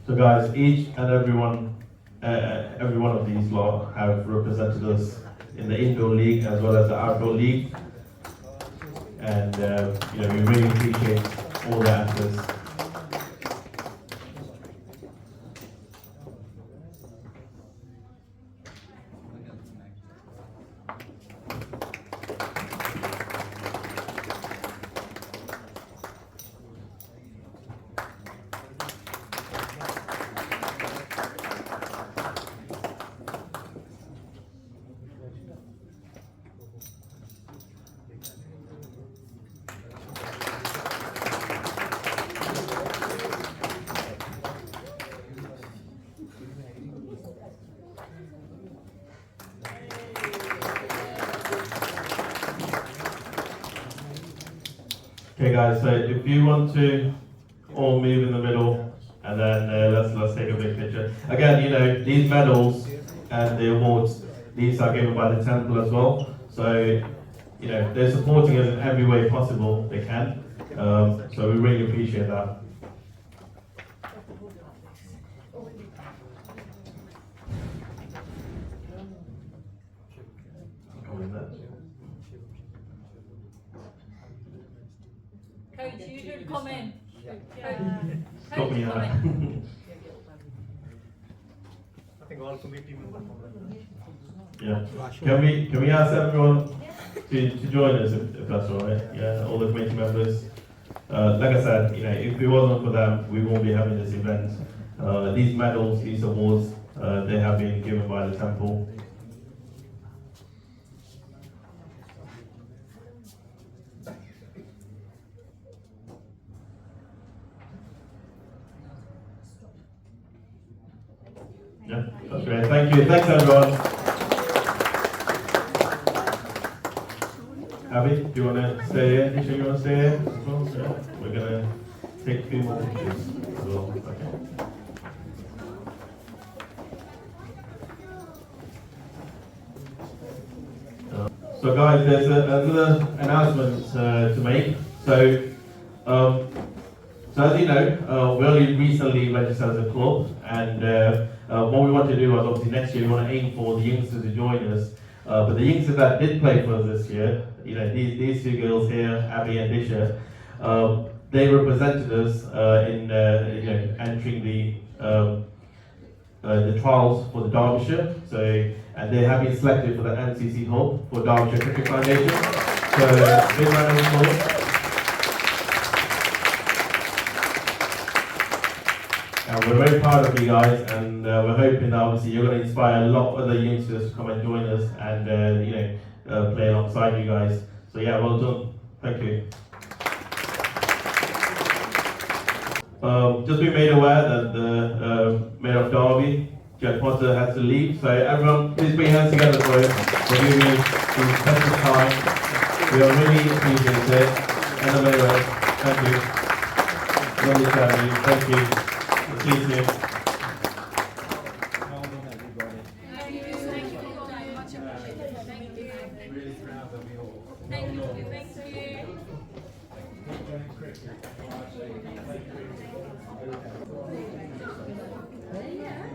So guys, each and every one of these lot have represented us in the indoor league as well as the outdoor league, and we really appreciate all the efforts. Okay guys, so if you want to all move in the middle, and then let's take a big picture. Again, these medals and the awards, these are given by the temple as well. So, they're supporting us in every way possible they can. So we really appreciate that. Coach, you should comment. Stop me out. I think all committee members. Yeah. Can we ask everyone to join us if that's all right? Yeah, all the committee members. Like I said, if it wasn't for them, we won't be having this event. These medals, these awards, they have been given by the temple. Yeah, that's great. Thank you. Thanks, everyone. Abby, do you want to stay here? Nisha, you want to stay here? Well, yeah, we're going to take a few more pictures as well. Okay. So guys, there's another announcement to make. So as you know, we only recently registered as a club, and what we want to do is obviously next year we want to aim for the youngsters to join us. But the youngsters that did play for us this year, you know, these two girls here, Abby and Disha, they represented us in you know, entering the trials for the Derbyshire. So, and they have been selected for the MCC Hub for Derbyshire Cricket Foundation. So, big round of applause. And we're very proud of you guys, and we're hoping that obviously you're going to inspire a lot of other youngsters to come and join us and you know, play alongside you guys. So yeah, well done. Thank you. Just be made aware that the Mayor of Derby, Jack Potter, has to leave. So everyone, please put your hands together for him for giving me this special time. We are really appreciate it. And the Mayor, thank you. Lovely to have you. Thank you. See you soon.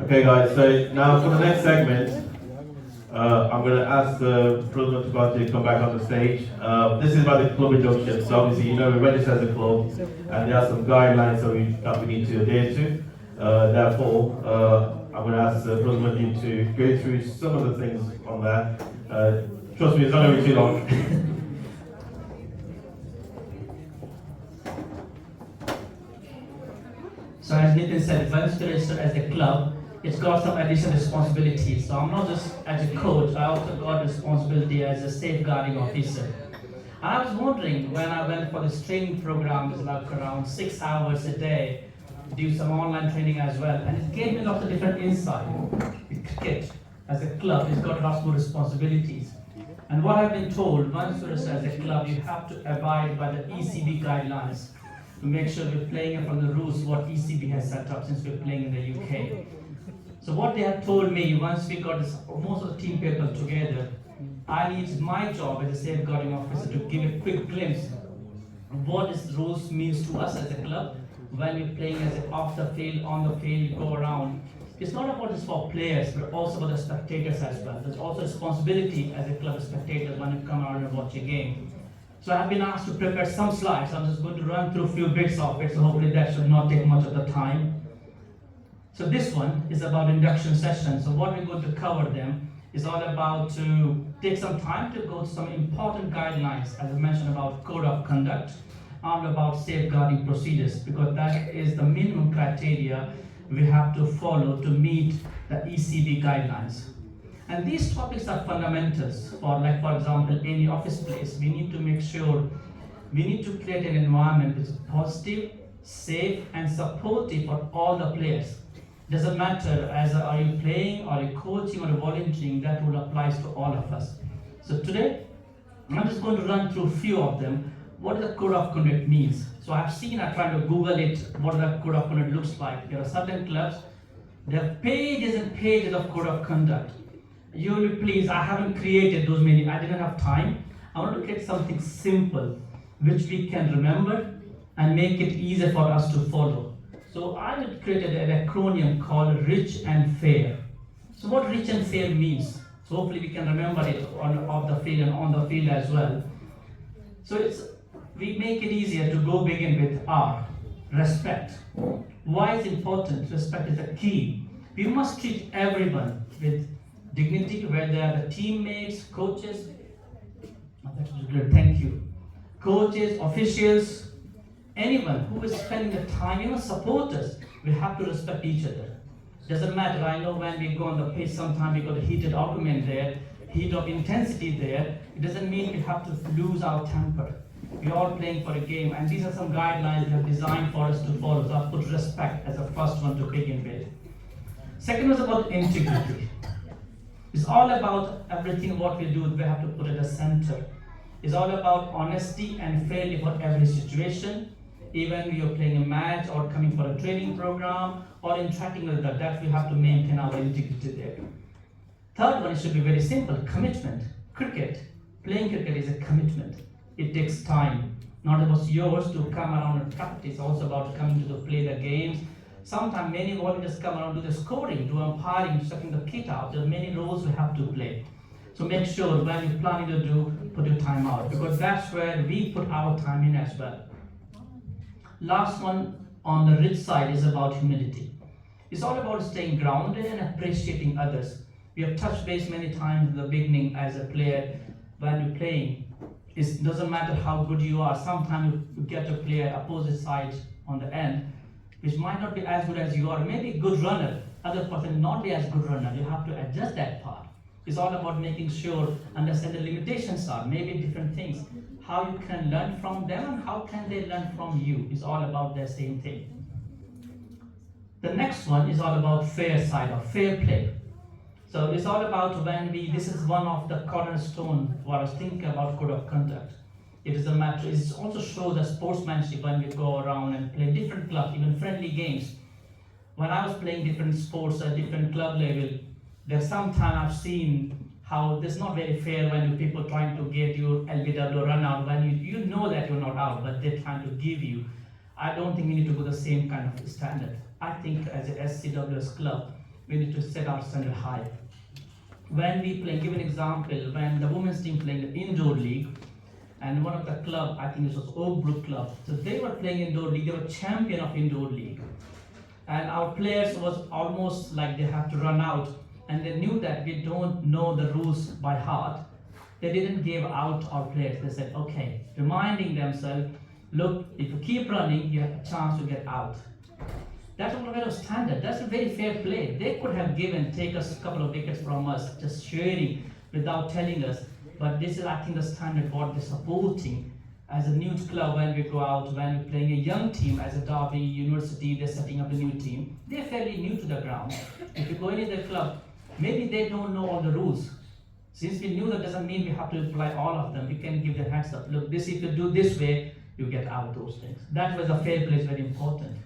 Okay guys, so now for the next segment, I'm going to ask the Prasad to come back on the stage. This is about the club induction. So obviously, you know, we registered as a club, and there are some guidelines that we need to adhere to. Therefore, I'm going to ask Prasad to go through some of the things on that. Trust me, it's not going to be too long. So as Nitin said, once registered as a club, it's got some additional responsibilities. So I'm not just as a coach, I also got responsibility as a safeguarding officer. And I was wondering, when I went for this training program, it's like around 6 hours a day, do some online training as well, and it gave me lots of different insight. Cricket, as a club, it's got lots more responsibilities. And what I've been told, once you're as a club, you have to abide by the ECB guidelines to make sure we're playing from the rules what ECB has set up since we're playing in the UK. So what they have told me, once we got this, most of the team people together, I need my job as a safeguarding officer to give a quick glimpse of what this rules means to us as a club when we're playing as a off the field, on the field, go around. It's not about this for players, but also for the spectators as well. There's also responsibility as a club of spectators when you come around and watch a game. So I've been asked to prepare some slides. I'm just going to run through a few bits of it, so hopefully that should not take much of the time. So this one is about induction session. So what we're going to cover them is all about to take some time to go to some important guidelines, as I mentioned about code of conduct, and about safeguarding procedures, because that is the minimum criteria we have to follow to meet the ECB guidelines. And these topics are fundamentals for, like for example, any office place. We need to make sure, we need to create an environment which is positive, safe, and supportive for all the players. Doesn't matter are you playing, or you coaching, or volunteering, that will apply to all of us. So today, I'm just going to run through a few of them. What the code of conduct means. So I've tried to Google it, what the code of conduct looks like. There are certain clubs, there are pages and pages of code of conduct. You will be pleased, I haven't created those many, I didn't have time. I want to create something simple, which we can remember and make it easier for us to follow. So I created an acronym called RICH and FAIR. So what RICH and FAIR means, so hopefully we can remember it off the field and on the field as well. So we make it easier to go begin with R, respect. Why is important? Respect is the key. We must treat everyone with dignity, whether they are the teammates, coaches. That's good, thank you. Coaches, officials, anyone who is spending the time, even supporters, we have to respect each other. Doesn't matter, I know when we go on the pitch, sometimes we got a heated argument there, heat of intensity there. It doesn't mean we have to lose our temper. We're all playing for a game, and these are some guidelines we have designed for us to follow. So I've put respect as the first one to begin with. Second was about integrity. It's all about everything what we do, we have to put at the center. It's all about honesty and fairness for every situation. even you're playing a match or coming for a training program or interacting with that we have to maintain our integrity there. Third one, it should be very simple, commitment. Playing cricket is a commitment. It takes time. Not about yours to come around and practice, also about coming to play the games. Sometimes many volunteers come around to the scoring, do umpiring, checking the kit out. There are many roles we have to play. So make sure when you're planning to do, put your time out, because that's where we put our time in as well. Last one on the rich side is about humility. It's all about staying grounded and appreciating others. We have touched base many times in the beginning as a player. When you're playing, it doesn't matter how good you are. Sometimes you get to play at opposite side on the end, which might not be as good as you are. Maybe a good runner, other person not be as good runner. You have to adjust that part. It's all about making sure, understand the limitations are, maybe different things. How you can learn from them and how can they learn from you. It's all about the same thing. The next one is all about fair side or fair play. So it's all about this is one of the cornerstone what I was thinking about code of conduct. It is a matter, it also shows the sportsmanship when we go around and play different clubs, even friendly games. When I was playing different sports at different club level, there's sometimes I've seen how it's not very fair when people trying to get you LBW run out when you know that you're not out, but they're trying to give you. I don't think we need to go the same kind of standard. I think as a HCWS club, we need to set our standard high. When we play, give an example, when the women's team playing the indoor league, and one of the club, I think it was Oak Brook Club, so they were playing indoor league, they were champion of indoor league. And our players was almost like they have to run out, and they knew that we don't know the rules by heart. They didn't give out our players. They said, okay, reminding themselves, look, if you keep running, you have a chance to get out. That's all kind of standard. That's a very fair play. They could have take us a couple of wickets from us, just sharing without telling us. But this is, I think, the standard what they're supporting. As a new club, when we go out, when we're playing a young team, as a Derby University, they're setting up a new team. They're fairly new to the ground. If you go into the club, maybe they don't know all the rules. Since we knew that doesn't mean we have to apply all of them. We can give them heads up. Look, if you do this way, you get out those things. That was a fair play is very important.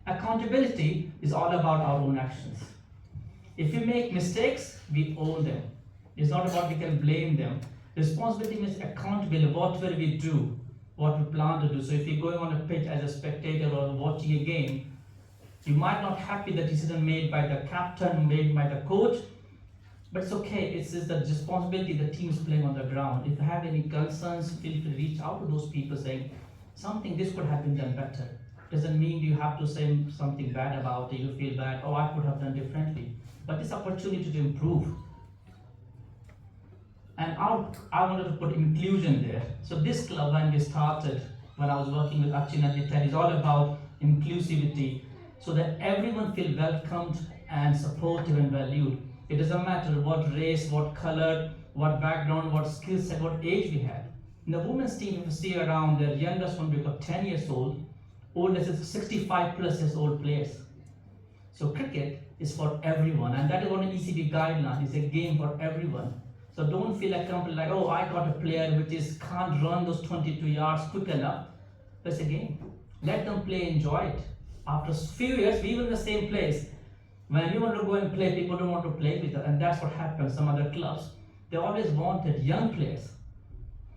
Accountability is all about our own actions. If we make mistakes, we own them. It's not about we can blame them. Responsibility means accountability, whatever we do, what we plan to do. So if you're going on a pitch as a spectator or watching a game, you might not happy the decision made by the captain, made by the coach, but it's okay. It's just the responsibility the team is playing on the ground. If you have any concerns, feel free to reach out to those people saying, something this could have been done better. Doesn't mean you have to say something bad about it, you feel bad, oh, I could have done differently. But this opportunity to improve. And I wanted to put inclusion there. So this club, when we started, when I was working with Achin and Geeta, is all about inclusivity, so that everyone feels welcomed and supported and valued. It doesn't matter what race, what color, what background, what skill set, what age we have. In the women's team, if you see around, their youngest one become 10 years old, oldest is 65 plus years old players. So cricket is for everyone, and that is what an ECB guideline. It's a game for everyone. So don't feel like like, oh, I got a player which can't run those 22 yards quick enough. It's a game. Let them play, enjoy it. After a few years, we were in the same place. When we want to go and play, people don't want to play with us, and that's what happens. Some other clubs, they always wanted young players.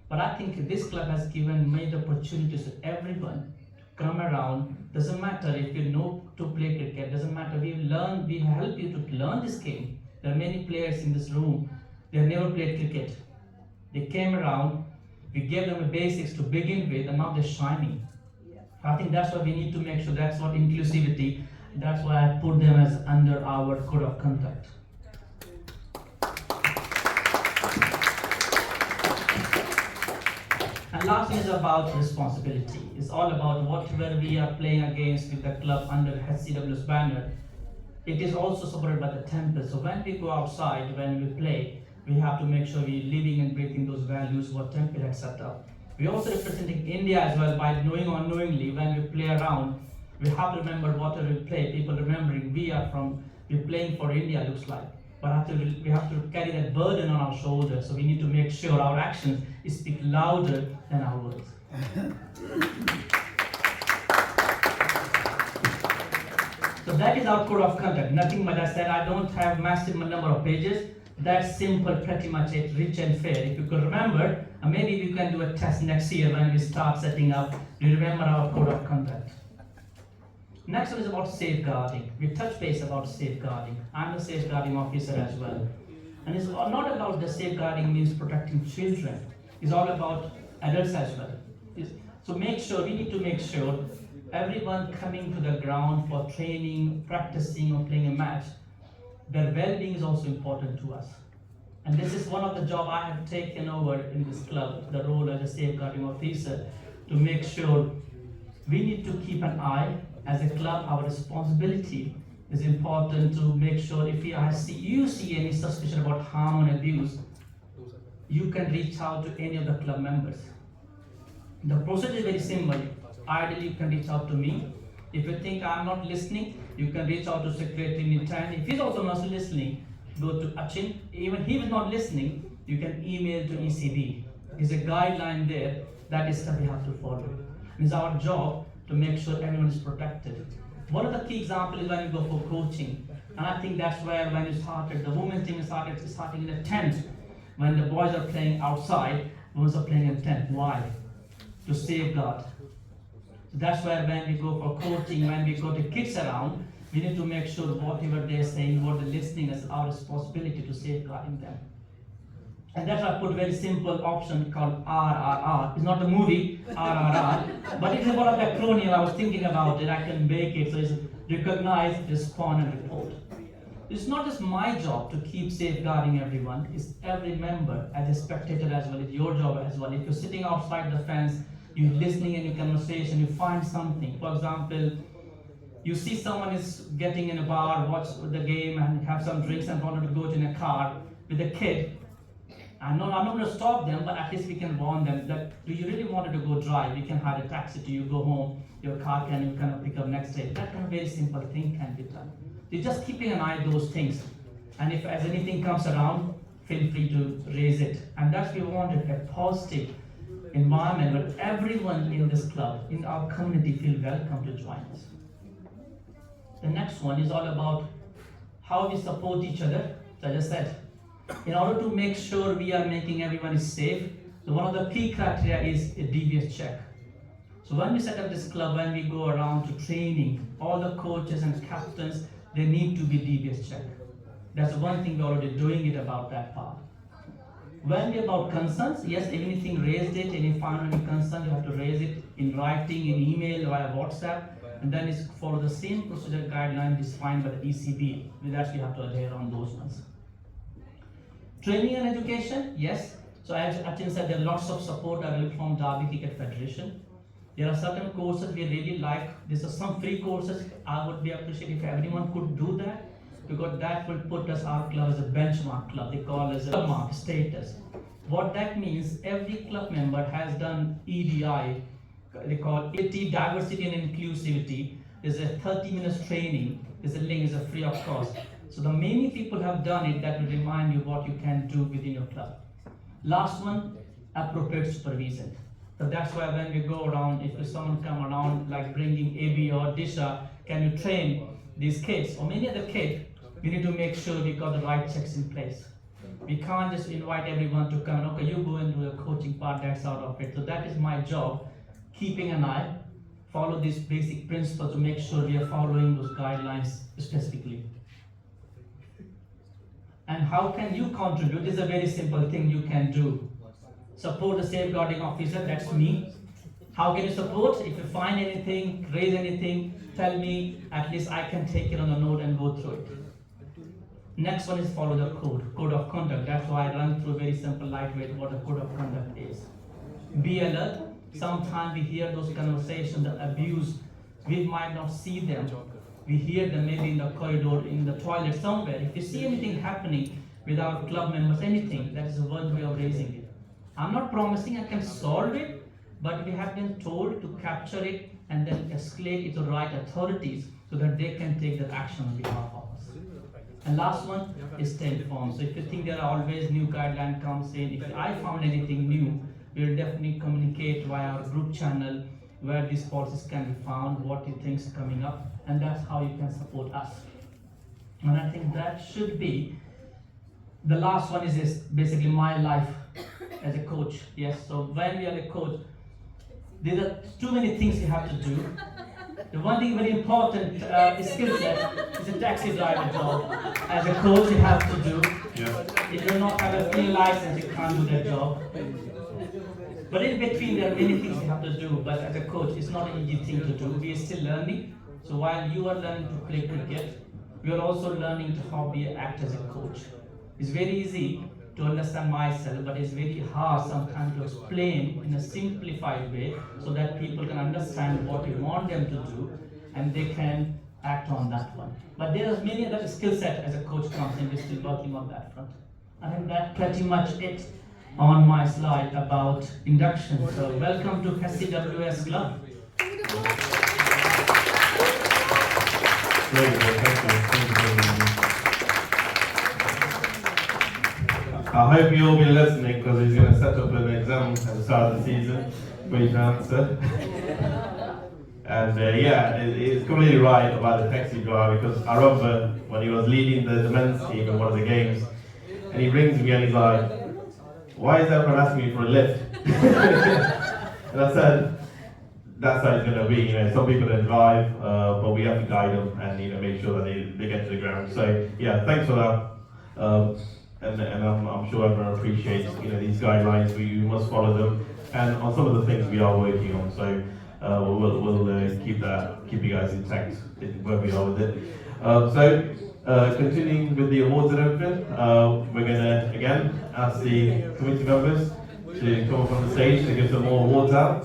But I think this club has made opportunities to everyone. Come around, doesn't matter if you know to play cricket, doesn't matter, we help you to learn this game. There are many players in this room, they have never played cricket. They came around, we gave them the basics to begin with, and now they're shining. I think that's what we need to make sure, that's what inclusivity, that's why I put them as under our code of conduct. And last is about responsibility. It's all about whatever we are playing against with the club under HCWS banner. It is also supported by the temple. So when we go outside, when we play, we have to make sure we're living and breathing those values what temple has set up. We're also representing India as well by knowing or unknowingly when we play around. We have to remember whatever we play, people remembering we're playing for India looks like. But we have to carry that burden on our shoulders, so we need to make sure our actions speak louder than our words. So that is our code of conduct. Nothing much. I said I don't have massive number of pages. That's simple, pretty much it, rich and fair. If you could remember, maybe we can do a test next year when we start setting up. Do you remember our code of conduct? Next one is about safeguarding. We touch base about safeguarding. I'm a safeguarding officer as well. And it's not about the safeguarding means protecting children. It's all about adults as well. So we need to make sure everyone coming to the ground for training, practicing or playing a match, their well-being is also important to us. And this is one of the job I have taken over in this club, the role as a safeguarding officer, to make sure we need to keep an eye as a club. Our responsibility is important to make sure if you see any suspicion about harm and abuse, you can reach out to any of the club members. The process is very simple. Ideally, you can reach out to me. If you think I'm not listening, you can reach out to Secretary Nitan. If he's also not listening, go to Achin. Even he is not listening, you can email to ECB. There's a guideline there that is that we have to follow. It's our job to make sure everyone is protected. One of the key examples is when you go for coaching. And I think that's where when you started, the women's team starting in a tent. When the boys are playing outside, women are playing in a tent. Why? To safeguard. That's where when we go for coaching, when we go to kids around, we need to make sure whatever they're saying, what they're listening is our responsibility to safeguarding them. And that's why I put a very simple option called RRR. It's not a movie, RRR, but it is one of the acronym. I was thinking about it, I can make it. So it's recognize, respond, and report. It's not just my job to keep safeguarding everyone, it's every member as a spectator as well, it's your job as well. If you're sitting outside the fence, you're listening in your conversation, you find something. For example, you see someone is getting in a bar, watch the game and have some drinks and wanted to go in a car with a kid. I'm not going to stop them, but at least we can warn them that, do you really want to go drive? We can hire a taxi to you, go home, your car can you kind of pick up next day. That kind of very simple thing can be done. You're just keeping an eye on those things. And if as anything comes around, feel free to raise it. And that's we wanted, a positive environment where everyone in this club, in our community, feel welcome to join us. The next one is all about how we support each other. So as I said, in order to make sure we are making everyone safe, so one of the key criteria is a DBS check. So when we set up this club, when we go around to training, all the coaches and captains, they need to be DBS check. That's one thing we're already doing it about that part. When we're about concerns, yes, anything raised it, any find any concern, you have to raise it in writing, in email, via WhatsApp, and then it's follow the same procedure guideline defined by the ECB. We actually have to adhere on those ones. Training and education, yes. So as Achin said, there are lots of support available from Derby Cricket Federation. There are certain courses we really like. These are some free courses. I would be appreciative if everyone could do that, because that will put us, our club as a benchmark club. They call it as a club mark status. What that means, every club member has done EDI, they call it diversity and inclusivity. There's a 30 minutes training. There's a link, is a free of cost. So the many people have done it, that will remind you what you can do within your club. Last one, appropriate supervision. So that's why when we go around, if someone come around like bringing AB or Disha, can you train these kids or many other kids? We need to make sure we got the right checks in place. We can't just invite everyone to come, okay, you go and do the coaching part, that's out of it. So that is my job, keeping an eye, follow these basic principles to make sure we are following those guidelines specifically. And how can you contribute? This is a very simple thing you can do. Support the safeguarding officer, that's me. How can you support? If you find anything, raise anything, tell me, at least I can take it on a note and go through it. Next one is follow the code of conduct. That's why I run through very simple, lightweight, what a code of conduct is. Be alert. Sometimes we hear those conversations, the abuse, we might not see them. We hear them maybe in the corridor, in the toilet, somewhere. If you see anything happening with our club members, anything, that is one way of raising it. I'm not promising I can solve it, but we have been told to capture it and then escalate it to the right authorities so that they can take the action on behalf of us. And last one is stay informed. So if you think there are always new guidelines comes in, if I found anything new, we'll definitely communicate via our group channel where these policies can be found, what you think is coming up, and that's how you can support us. And I think that should be the last one. Is basically my life as a coach. Yes, so when we are a coach, there are too many things you have to do. The one thing very important skill set is a taxi driver job. As a coach, you have to do. Yeah. If you do not have a free license, you can't do that job. But in between, there are many things you have to do. But as a coach, it's not an easy thing to do. We are still learning. So while you are learning to play cricket, we are also learning to how we act as a coach. It's very easy to understand myself, but it's very hard sometimes to explain in a simplified way so that people can understand what you want them to do and they can act on that one. But there are many other skill set as a coach comes in, we're still working on that front. I think that's pretty much it on my slide about induction. So welcome to HCWS Club. Very good, thank you. Thank you very much. I hope you all been listening because he's going to set up an exam at the start of the season for you to answer. And it's completely right about the taxi driver, because I remember when he was leading the men's team in one of the games, and he rings me and he's like, "Why is everyone asking me for a lift?" And I said, that's how it's going to be. You know, some people don't drive, but we have to guide them and make sure that they get to the ground. So yeah, thanks for that. And I'm sure everyone appreciates these guidelines. We must follow them, and on some of the things we are working on. So we'll keep you guys intact where we are with it. Continuing with the awards and everything, we're gonna again ask the committee members to come up on the stage to give some more awards out.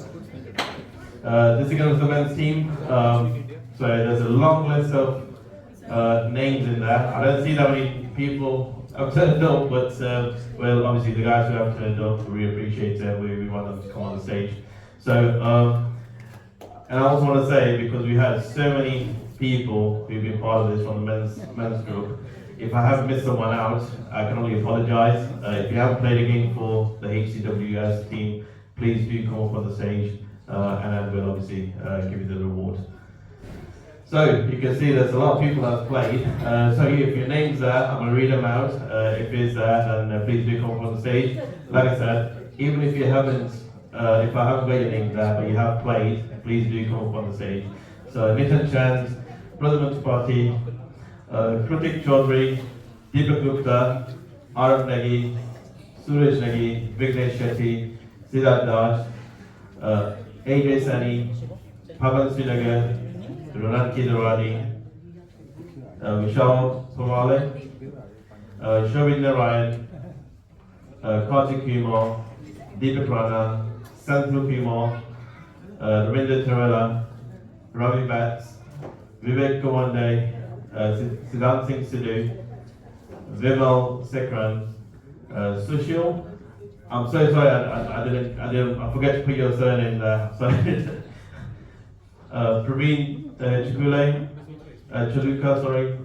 This again is the men's team. So there's a long list of names in there. I don't see that many people have turned up, but well, obviously the guys who have turned up, we appreciate it. We want them to come on the stage. So, and I also want to say, because we had so many people who've been part of this from the men's group, if I have missed someone out, I can only apologize. If you haven't played a game for the HCWS team, please do come up on the stage, and then we'll obviously give you the reward. So you can see there's a lot of people that have played. So if your name's there, I'm going to read them out. If it's there, then please do come up on the stage. Like I said, even if you haven't, if I haven't got your name there, but you have played, please do come up on the stage. So Nitin Chand, Pradhan Tripathi, Kritik Chaudhary, Deepak Gupta, Arav Negi, Suraj Negi, Vignesh Shetty, Siddharth Das, AJ Sani, Bhawan Srinagar, Ronan Kidarwani, Vishal Pawale, Shovin Narayan, Kartik Kumar, Deepak Rana, Santhu Kumar, Ravinder Tarela, Ravi Bats, Vivek Gawande, Siddhant Singh Sidhu, Vimal Sekran, Sushil. I'm so sorry, I forgot to put your surname there. Sorry. Praveen Chakule, Chaluka, sorry,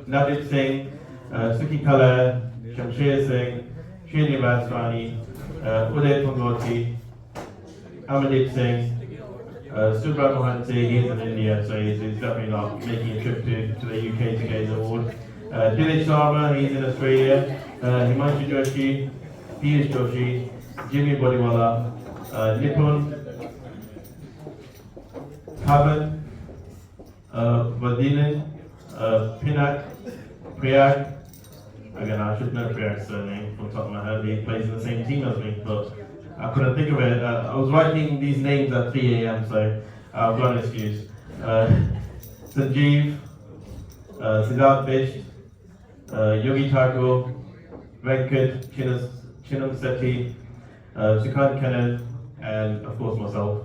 Navdeep Singh, Suki Kala, Shamsher Singh, Srinivas Rani, Uday Pangoti, Amandeep Singh, Subrat Mohanty, he's in India, so he's definitely not making a trip to the UK to get his award. Dinesh Sharma, he's in Australia, Himanshu Joshi, Piyush Joshi, Jimmy Bodiwala, Nipun, Pavan, Vadinen, Pinak, Pear. Again, I should know Pear's surname from the top of my head. He plays in the same team as me, but I couldn't think of it. I was writing these names at 3 a.m., so I've got an excuse. Sanjeev, Siddharth Bisht, Yogi Thakur, Venkat, Chinam Sethi, Sukant Kenneth, and of course myself.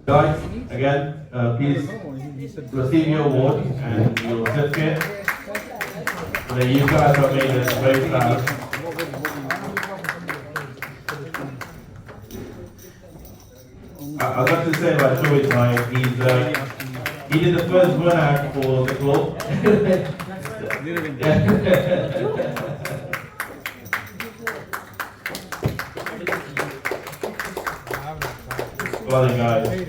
Guys, again, please receive your award and your certificate. You guys have made us very proud. I'd like to say about Joey tonight, he did the first run out for the club. Well done, guys.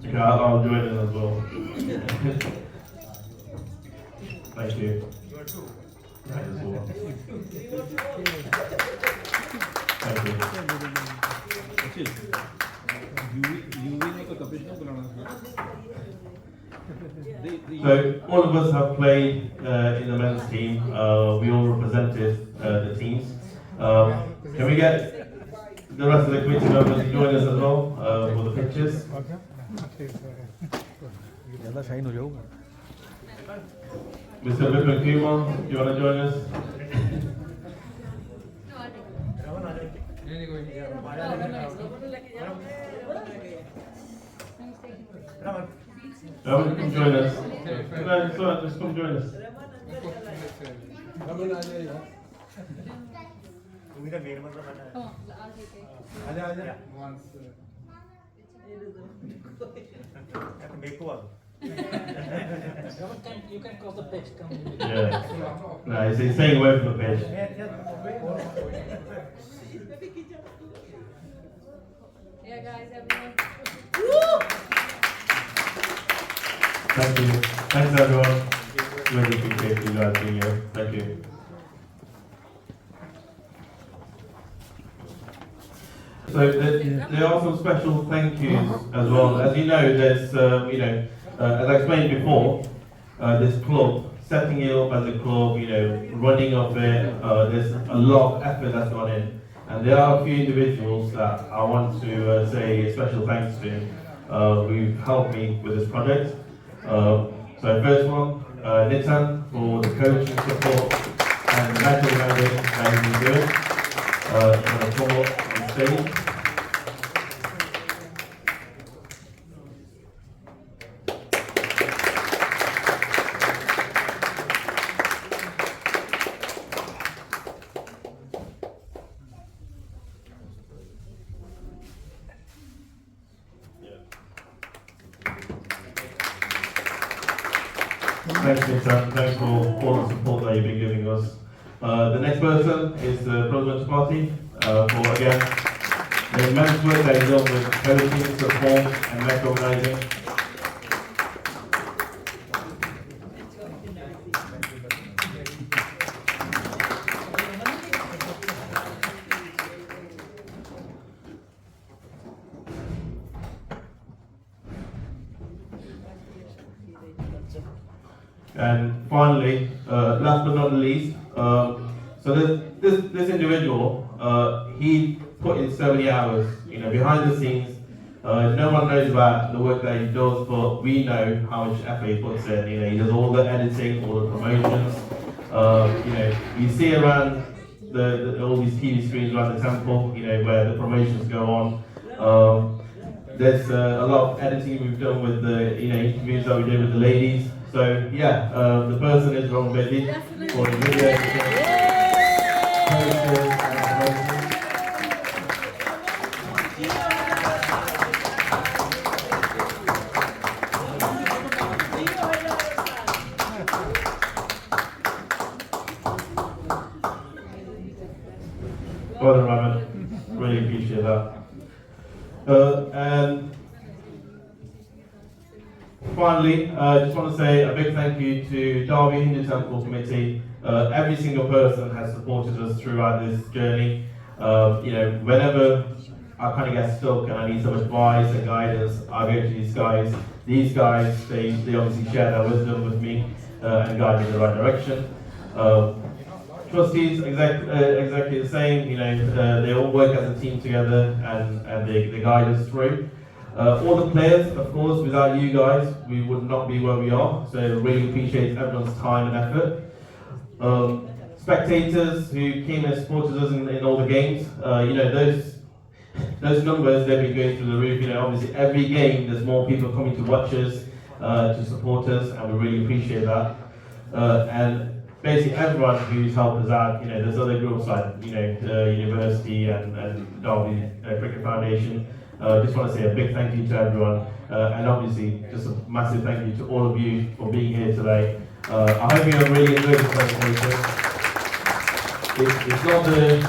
Yeah, I'll join in as well. Thank you. Thank you. So all of us have played in the men's team. We all represented the teams. Can we get the rest of the committee members to join us as well for the pictures? Mr. Vipin Kumar, do you want to join us? Come join us. No, it's all right, just come join us. You can cross the pitch. Yeah. No, he's staying away from the pitch. Yeah, guys, everyone. Thank you. Thanks, everyone. Really appreciate you guys being here. Thank you. So there are some special thank yous as well. As you know, there's as I explained before, this club, setting it up as a club, running of it, there's a lot of effort that's gone in. And there are a few individuals that I want to say a special thanks to who've helped me with this project. So first one, Nitan for the coaching support and the match organizing that he's been doing. I'm going to come up on stage. Thanks, Geeta. Thanks for all the support that you've been giving us. The next person is the President's Party for, again, the immense work that he's done with coaching, support, and match organizing. And finally, last but not least, so this individual, he put in so many hours, behind the scenes. No one knows about the work that he does, but we know how much effort he puts in. He does all the editing, all the promotions. You see around all these TV screens around the temple, where the promotions go on. There's a lot of editing we've done with the interviews that we did with the ladies. So yeah, the person is Ron Betty for the video editing. Well done, Raman. Really appreciate that. And finally, I just want to say a big thank you to Derby Hindu Temple Committee. Every single person has supported us throughout this journey. Whenever I kind of get stuck and I need some advice and guidance, I go to these guys. These guys, they obviously share their wisdom with me and guide me in the right direction. Trustees, exactly the same. They all work as a team together and they guide us through. All the players, of course, without you guys, we would not be where we are. So really appreciate everyone's time and effort. Spectators who came and supported us in all the games, those numbers, they've been going through the roof. Obviously every game there's more people coming to watch us. to support us, and we really appreciate that. And basically everyone who's helped us out, there's other groups like, University and Derby Cricket Foundation. Just want to say a big thank you to everyone, and obviously just a massive thank you to all of you for being here today. I hope you have really enjoyed this presentation. It's not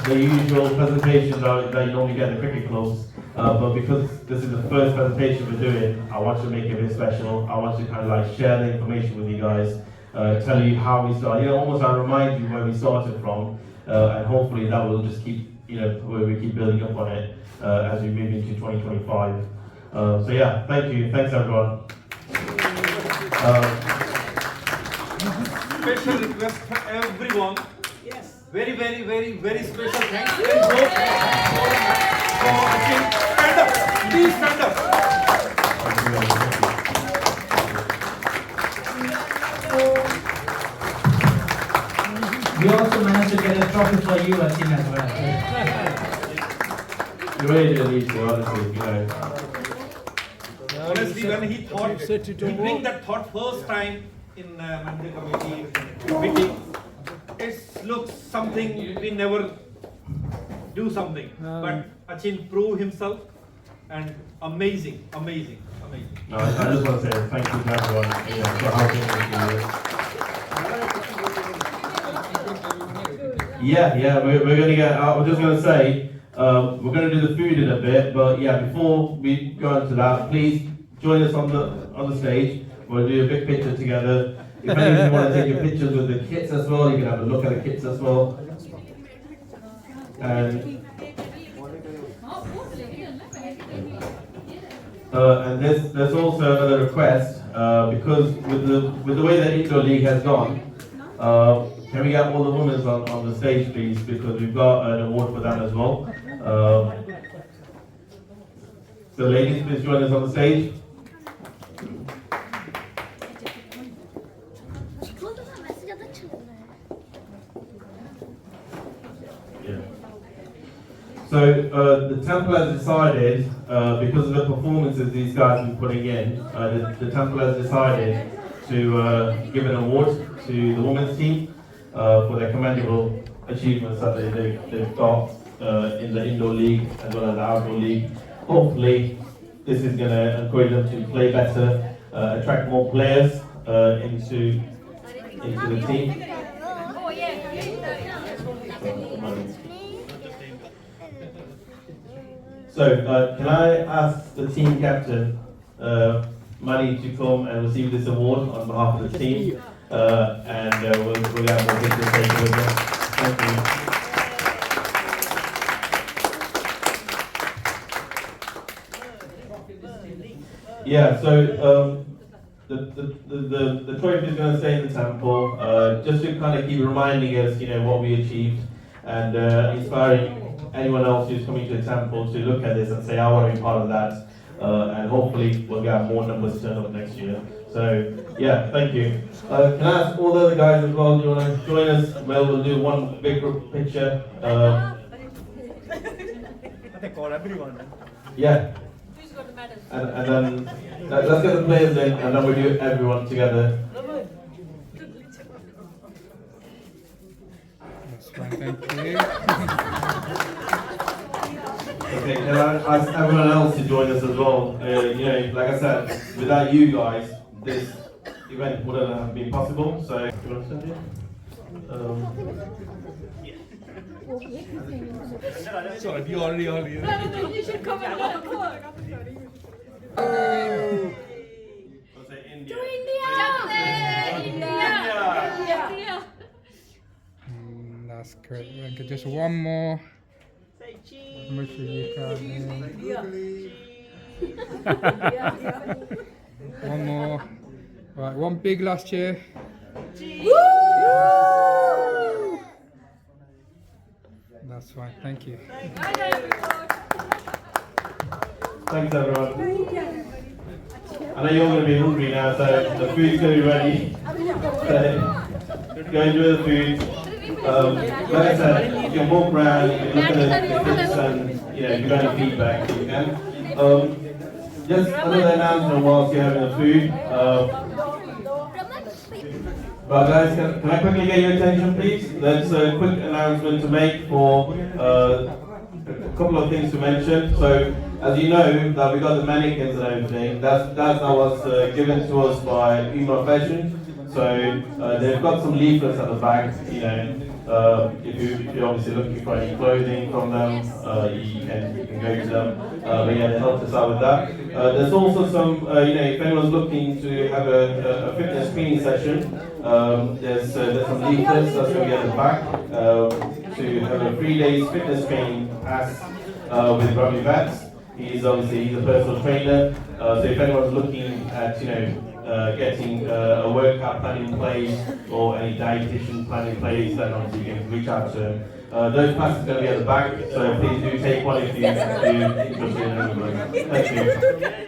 the usual presentation that you normally get at the cricket clubs, but because this is the first presentation we're doing, I want to make it a bit special. I want to kind of like share the information with you guys, tell you how we started, almost I remind you where we started from, and hopefully that will just keep, where we keep building up on it as we move into 2025. So yeah, thank you, thanks everyone. Special request for everyone. Yes. Very, very, very, very special thanks. And go for watching. Stand up. Please stand up. We also managed to get a trophy for you, Asim, as well. You really didn't need to, honestly, Honestly, when he thought, he bring that thought first time in Monday committee meeting, it looks something we never do something. But Achin proved himself, and amazing. No, I just want to say thank you to everyone for helping me. Yeah, we're going to get, I was just going to say, we're going to do the food in a bit, but yeah, before we go into that, please join us on the stage. We'll do a big picture together. If any of you want to take your pictures with the kits as well, you can have a look at the kits as well. And there's also another request, because with the way that Indo League has gone, can we get all the women on the stage, please? Because we've got an award for them as well. So ladies, please join us on the stage. Yeah. So the temple has decided, because of the performances these guys have been putting in, the temple has decided to give an award to the women's team for their commendable achievements that they've got in the indoor league as well as the outdoor league. Hopefully, this is going to encourage them to play better, attract more players into the team. So, can I ask the team captain, Mani, to come and receive this award on behalf of the team, and we'll have more pictures taken with us. Thank you. Yeah, so the trophy is going to stay in the temple, just to kind of keep reminding us, what we achieved, and inspiring anyone else who's coming to the temple to look at this and say, I want to be part of that, and hopefully we'll get more numbers turned up next year. So, yeah, thank you. Can I ask all the other guys as well, do you want to join us? Well, we'll do one big group picture. They call everyone. Yeah. And then, let's get the players in, and then we'll do everyone together. That's fine, thank you. Okay, can I ask everyone else to join us as well? Like I said, without you guys, this event wouldn't have been possible. So, you want to send it? Sorry, you already. You should come and have a look. India. India. That's great. Okay, just one more. Say cheese. Make sure you can. One more. Right, one big last cheer. That's fine. Thank you. Thanks, everyone. I know you're going to be hungry now, so the food's going to be ready. So, go enjoy the food. Like I said, you can walk around, you can look at the kids, and if you've got any feedback, you can. just another announcement whilst you're having the food. But guys, can I quickly get your attention, please? There's a quick announcement to make for a couple of things to mention. So, as you know, that we got the mannequins and everything. That was given to us by Uma Fashion. So they've got some leaflets at the back. You know, if you're obviously looking for any clothing from them, you can go to them. But yeah, they helped us out with that. There's also some, you know, if anyone's looking to have a fitness screening session, there's some leaflets that's going to be at the back to have a 3 days fitness training pass with Ravi Vats. He's a personal trainer. So if anyone's looking at, you know, getting a workout plan in place or any dietitian plan in place, then obviously you can reach out to him. Those classes are going to be at the back, so please do take one if you're interested in any of them. Thank you.